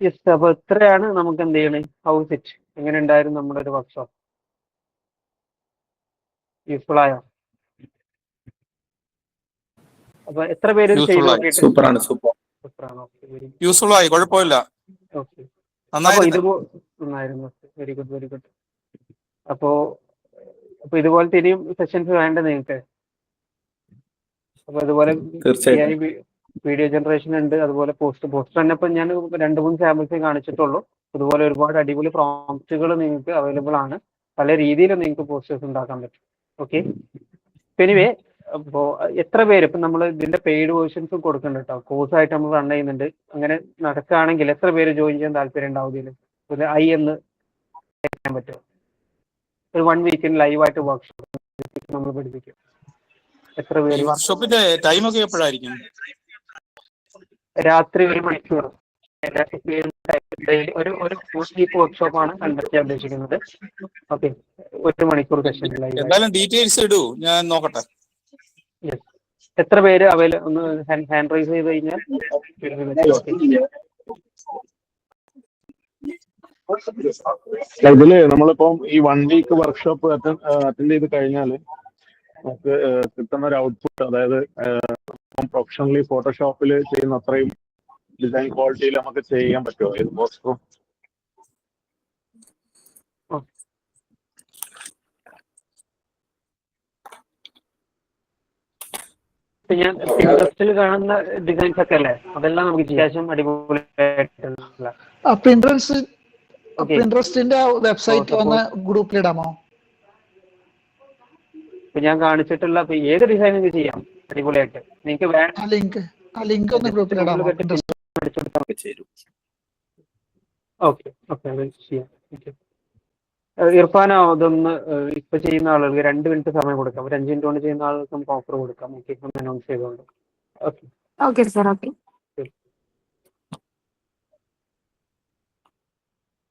യെസ്, അപ്പൊ ഇത്രയാണ് നമുക്ക് എന്ത് ചെയ്യണേ. ഹൗസ് ഇറ്റ്, എങ്ങനെ ഉണ്ടായിരുന്നു നമ്മുടെ ഒരു വർക്ക്ഷോപ്പ്? യൂസ്ഫുൾ ആയോ? അപ്പൊ എത്ര പേര് ചെയ്ത് നോക്കിയിട്ട്? സൂപ്പറാണ്. യൂസ്ഫുൾ ആയി, കുഴപ്പമില്ല. ഓക്കെ, നന്നായിരുന്നു. Very good, very good. അപ്പോ ഇതുപോലത്തെ ഇനിയും സെഷൻസ് വേണ്ട നിങ്ങൾക്ക്? അപ്പൊ ഇതുപോലെ വീഡിയോ ജനറേഷൻ ഉണ്ട്, അതുപോലെ പോസ്റ്റർ തന്നെ. ഇപ്പം ഞാൻ 2-3 സാമ്പിൾസേ കാണിച്ചിട്ടുള്ളൂ. അതുപോലെ ഒരുപാട് അടിപൊളി പ്രോംപ്റ്റുകൾ നിങ്ങൾക്ക് അവൈലബിൾ ആണ്. പല രീതിയിൽ നിങ്ങൾക്ക് പോസ്റ്റേഴ്സ് ഉണ്ടാക്കാൻ പറ്റും. ഓക്കെ, എനിവേ, അപ്പോൾ എത്ര പേര് ഇപ്പം നമ്മൾ ഇതിന്റെ പെയ്ഡ് വേർഷൻസും കൊടുക്കുന്നുണ്ട് കേട്ടോ. കോഴ്സായിട്ട് നമ്മൾ റൺ ചെയ്യുന്നുണ്ട്. അങ്ങനെ നടക്കുകയാണെങ്കിൽ എത്ര പേര് ജോയിൻ ചെയ്യാൻ താല്പര്യം ഉണ്ടാവും ഇതിൽ? ഒരു എന്ന് ചെയ്യാൻ പറ്റുമോ? ഒരു 1 വീക്കിന് ലൈവായിട്ട് വർക്ക്ഷോപ്പ് നമ്മൾ പഠിപ്പിക്കും. എത്ര പേര്? വർക്ക്ഷോപ്പിന്റെ ടൈം ഒക്കെ എപ്പോഴായിരിക്കും? രാത്രി 1 മണിക്കൂർ. ഒരു ഫുൾ സ്ലീപ്പ് വർക്ക്ഷോപ്പാണ് കണ്ടക്ട് ചെയ്യാൻ ഉദ്ദേശിക്കുന്നത്. ഓക്കെ, 1 മണിക്കൂർ സെഷൻ. എന്തായാലും ഡീറ്റെയിൽസ് ഇടൂ, ഞാൻ നോക്കട്ടെ. എത്ര പേര് ഒന്ന് ഹാൻഡ് റൈസ് ചെയ്ത് കഴിഞ്ഞാൽ ഇതില് നമ്മളിപ്പം ഈ 1 വീക്ക് വർക്ക്ഷോപ്പ് അറ്റൻഡ് ചെയ്ത് കഴിഞ്ഞാൽ നമുക്ക് കിട്ടുന്ന ഒരു ഔട്ട്പുട്ട്, അതായത് പ്രൊഫഷണലി ഫോട്ടോഷോപ്പിൽ ചെയ്യുന്ന അത്രയും ഡിസൈൻ ക്വാളിറ്റിയിൽ നമുക്ക് ചെയ്യാൻ പറ്റുമോ ഇത് പോസ്റ്ററും? ഞാൻ പിൻട്രസ്റ്റിൽ കാണുന്ന ഡിസൈൻസ് ഒക്കെ അല്ലേ, അതെല്ലാം നമുക്ക് ശേഷം അടിപൊളിയായിട്ടുള്ള പിൻട്രസ്റ്റിന്റെ വെബ്സൈറ്റ് ഒന്ന് ഗ്രൂപ്പിലിടാമോ? ഇപ്പൊ ഞാൻ കാണിച്ചിട്ടുള്ള ഏത് ഡിസൈനിങ് ചെയ്യാം അടിപൊളിയായിട്ട്. നിങ്ങൾക്ക് ലിങ്ക് ഒന്ന് ഗ്രൂപ്പിലിടാമോ? ഓക്കെ, ചെയ്യാം. ഇർഫാനോ, അതൊന്ന് ഇപ്പൊ ചെയ്യുന്ന ആളുകൾക്ക് 2 മിനിറ്റ് സമയം കൊടുക്കാം. ഒരു 5 മിനിറ്റ് കൊണ്ട് ചെയ്യുന്ന ആളുകൾക്ക് നമുക്ക് ഓഫർ കൊടുക്കാം. ഓക്കെ, ഒന്ന് അനൗൺസ് ചെയ്തുകൊണ്ട്. Okay sir. Okay,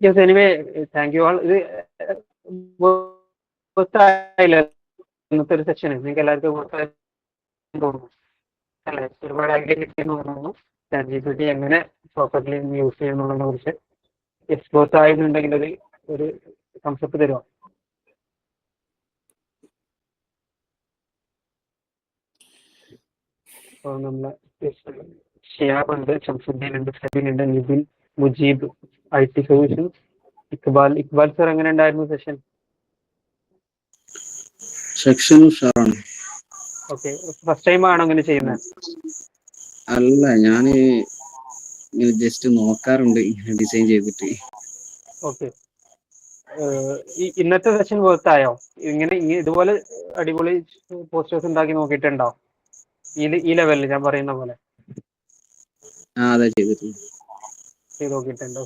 yes, anyway thank you all. ഇത് ഇന്നത്തെ ഒരു സെഷൻ നിങ്ങൾക്ക് എല്ലാവർക്കും തോന്നുന്നു അല്ലെ? ഒരുപാട് ഐഡിയ കിട്ടിയെന്ന് തോന്നുന്നു. ChatGPT എങ്ങനെ പ്രോപ്പർലി യൂസ് ചെയ്യുന്നതിനെ കുറിച്ച് എക്സ്പോസ് ആയിരുന്നുണ്ടെങ്കിൽ ഒരു കൺസെപ്റ്റ് തരുമോ? അപ്പോൾ നമ്മളെ ഷിയാബ് ഉണ്ട്, ഷംസുദ്ദീൻ ഉണ്ട്, സബീൻ ഉണ്ട്, Nibin, Mujeeb, IT solutions, Iqbal sir. എങ്ങനെ ഉണ്ടായിരുന്നു സെഷൻ? ഉഷാറാണ്. ഓക്കെ, ഫസ്റ്റ് ടൈം ആണോ അങ്ങനെ ചെയ്യുന്നത്? അല്ല, ഞാൻ ജസ്റ്റ് നോക്കാറുണ്ട് ഇങ്ങനെ ഡിസൈൻ ചെയ്തിട്ട്. ഓക്കെ, ഇന്നത്തെ സെഷൻ വർത്തായോ? ഇങ്ങനെ ഇതുപോലെ അടിപൊളി പോസ്റ്റേഴ്സ് ഉണ്ടാക്കി നോക്കിയിട്ടുണ്ടോ? ഈ ലെവലിൽ ഞാൻ പറയുന്ന പോലെ അതെ ചെയ്തിട്ടുണ്ട്. ചെയ്ത് നോക്കിയിട്ടുണ്ടോ?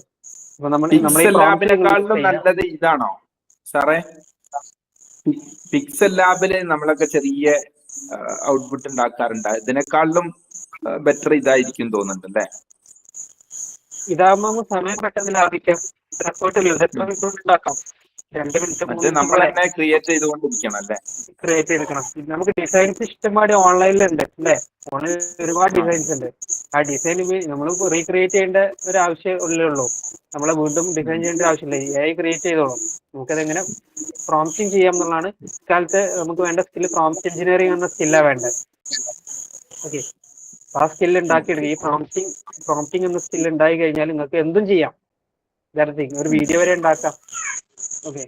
അപ്പൊ നമ്മൾ പിക്സൽ ലാബിനെക്കാളും നല്ലത് ഇതാണോ സാറേ? പിക്സൽ ലാബില് നമ്മളൊക്കെ ചെറിയ ഔട്ട്പുട്ട് ഉണ്ടാക്കാറുണ്ട്. ഇതിനേക്കാളും ബെറ്റർ ഇതായിരിക്കും തോന്നുന്നുണ്ട് അല്ലേ? ഇതാകുമ്പോൾ സമയം പെട്ടെന്ന് ലാഭിക്കാം. എത്ര മിനിറ്റ് ഉണ്ടാക്കാം? 2 മിനിറ്റ് 3 മറ്റേ മിനിറ്റ് നമ്മൾ പോലെ തന്നെ ക്രിയേറ്റ് ചെയ്തുകൊണ്ടിരിക്കണം അല്ലേ? ക്രിയേറ്റ് ചെയ്തെടുക്കണം. നമുക്ക് ഡിസൈൻസ് ഇഷ്ടംപാടി ഓൺലൈനിലുണ്ട് അല്ലേ? ഓൺലൈനിൽ ഒരുപാട് ഡിസൈൻസ് ഉണ്ട്. ആ ഡിസൈൻ നമ്മൾ റീക്രിയേറ്റ് ചെയ്യേണ്ട ഒരു ആവശ്യം ഉള്ളൂ. നമ്മളെ വീണ്ടും ഡിസൈൻ ചെയ്യേണ്ട ആവശ്യമില്ല. AI ക്രിയേറ്റ് ചെയ്തോളും. നമുക്കതെങ്ങനെ പ്രോംപ്റ്റിംഗ് ചെയ്യാം എന്നുള്ളതാണ് ഇക്കാലത്ത് നമുക്ക് വേണ്ട സ്കില്ല്. പ്രോംപ്റ്റ് എഞ്ചിനീയറിംഗ് എന്ന സ്കില്ലാണ് വേണ്ടത്. ഓക്കെ, ആ സ്കില്ല് ഉണ്ടാക്കിയെടുക്കുക. ഈ പ്രോംപ്റ്റിംഗ് എന്ന സ്കില്ല് ഉണ്ടായി കഴിഞ്ഞാൽ നിങ്ങൾക്ക് എന്തും ചെയ്യാം. ഒരു വീഡിയോ വരെ ഉണ്ടാക്കാം. ഓക്കെ,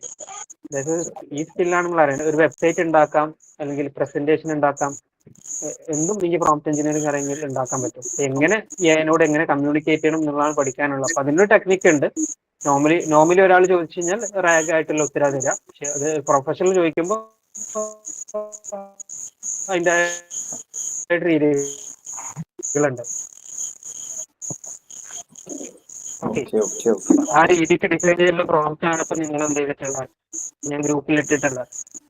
അതായത് ഈ സ്കില്ലാണ് നമ്മൾ അറിയേണ്ടത്. ഒരു വെബ്സൈറ്റ് ഉണ്ടാക്കാം, അല്ലെങ്കിൽ പ്രസന്റേഷൻ ഉണ്ടാക്കാം. എന്തും ഈ പ്രോംപ്റ്റ് എഞ്ചിനീയറിംഗ് അറിയെങ്കിൽ ഉണ്ടാക്കാൻ പറ്റും. എങ്ങനെ അതിനോട് എങ്ങനെ കമ്മ്യൂണിക്കേറ്റ് ചെയ്യണം എന്നുള്ളതാണ് പഠിക്കാനുള്ളത്. അപ്പൊ അതിനൊരു ടെക്നിക്ക് ഉണ്ട്. നോർമലി ഒരാൾ ചോദിച്ചു കഴിഞ്ഞാൽ റാഗ് ആയിട്ടുള്ള ഉത്തരം തരാം. പക്ഷെ അത് പ്രൊഫഷണൽ ചോദിക്കുമ്പോൾ അതിൻ്റെ രീതികളുണ്ട്. ഓക്കെ, ആ രീതിക്ക് ഡിസൈൻ ചെയ്യുന്ന പ്രോംപ്റ്റ് ആണ് ഇപ്പൊ നിങ്ങൾ എന്ത് ചെയ്തിട്ടുള്ളത്, ഞാൻ ഗ്രൂപ്പിൽ ഇട്ടിട്ടുള്ളത്.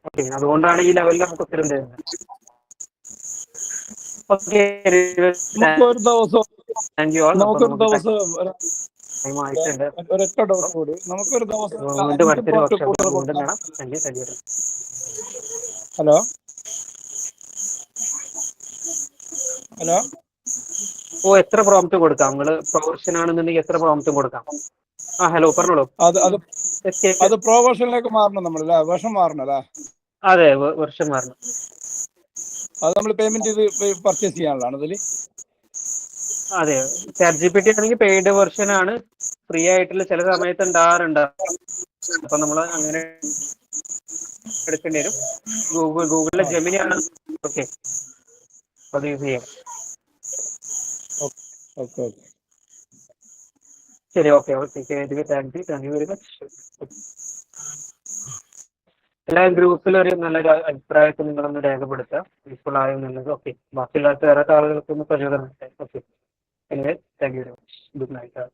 ഓക്കെ, അതുകൊണ്ടാണ് ഈ ലെവലിൽ നമുക്ക് ഉത്തരം തരുന്നത്. ഓക്കെ, നമുക്കൊരു ദിവസം താങ്ക് യു ആൾ. അപ്പൊ നമുക്കൊരു നമുക്ക് ദിവസം ടൈം ആയിട്ടുണ്ട്. ഒരൊറ്റ ഡൗട്ട് കൂടി. നമുക്കൊരു ദിവസം വീണ്ടും 5 അടുത്തൊരു പാർട്ട് വർക്ക്ഷോപ്പിൽ കൂടുതൽ വീണ്ടും കൊടുക്കാം. കാണാം. Thank you. ഹലോ ഹലോ എത്ര പ്രോംപ്റ്റ് കൊടുക്കാം? നിങ്ങൾ പ്രൊഫഷൻ ആണെന്നുണ്ടെങ്കിൽ എത്ര പ്രോംപ്റ്റ് കൊടുക്കാം? ഹലോ, പറഞ്ഞോളൂ. അത് അത് അത് പ്രോ വേർഷനിലേക്ക് മാറണം നമ്മളല്ലേ? വേർഷൻ മാറണം അല്ലേ? അതെ, വർഷം മാറണം. അത് നമ്മൾ പേയ്മെന്റ് ചെയ്ത് പർച്ചേസ് ചെയ്യാനുള്ളതാണ് ഇതിൽ. അതെ, ChatGPT ആണെങ്കിൽ പെയ്ഡ് വെർഷൻ ആണ്. ഫ്രീ ആയിട്ടുള്ള ചില സമയത്ത് ഉണ്ടാകാറുണ്ട്. അപ്പൊ നമ്മൾ അങ്ങനെ എടുക്കേണ്ടി വരും. ഗൂഗിളിലെ ജെമിനി ആണ്. ഓക്കെ, അത് യൂസ് ചെയ്യാം. ഓക്കെ ശരി, okay. Thank you very much. എല്ലാ ഗ്രൂപ്പിലും ഒരു നല്ലൊരു അഭിപ്രായത്തിൽ നിങ്ങളൊന്ന് രേഖപ്പെടുത്തുക. യൂസ്ഫുൾ ആയോ എന്നുള്ളത്. ഓക്കെ, ബാക്കിയുള്ള വേറെ ആളുകൾക്കൊന്ന് പ്രചോദനം. Okay, anyway, thank you very much. Good night.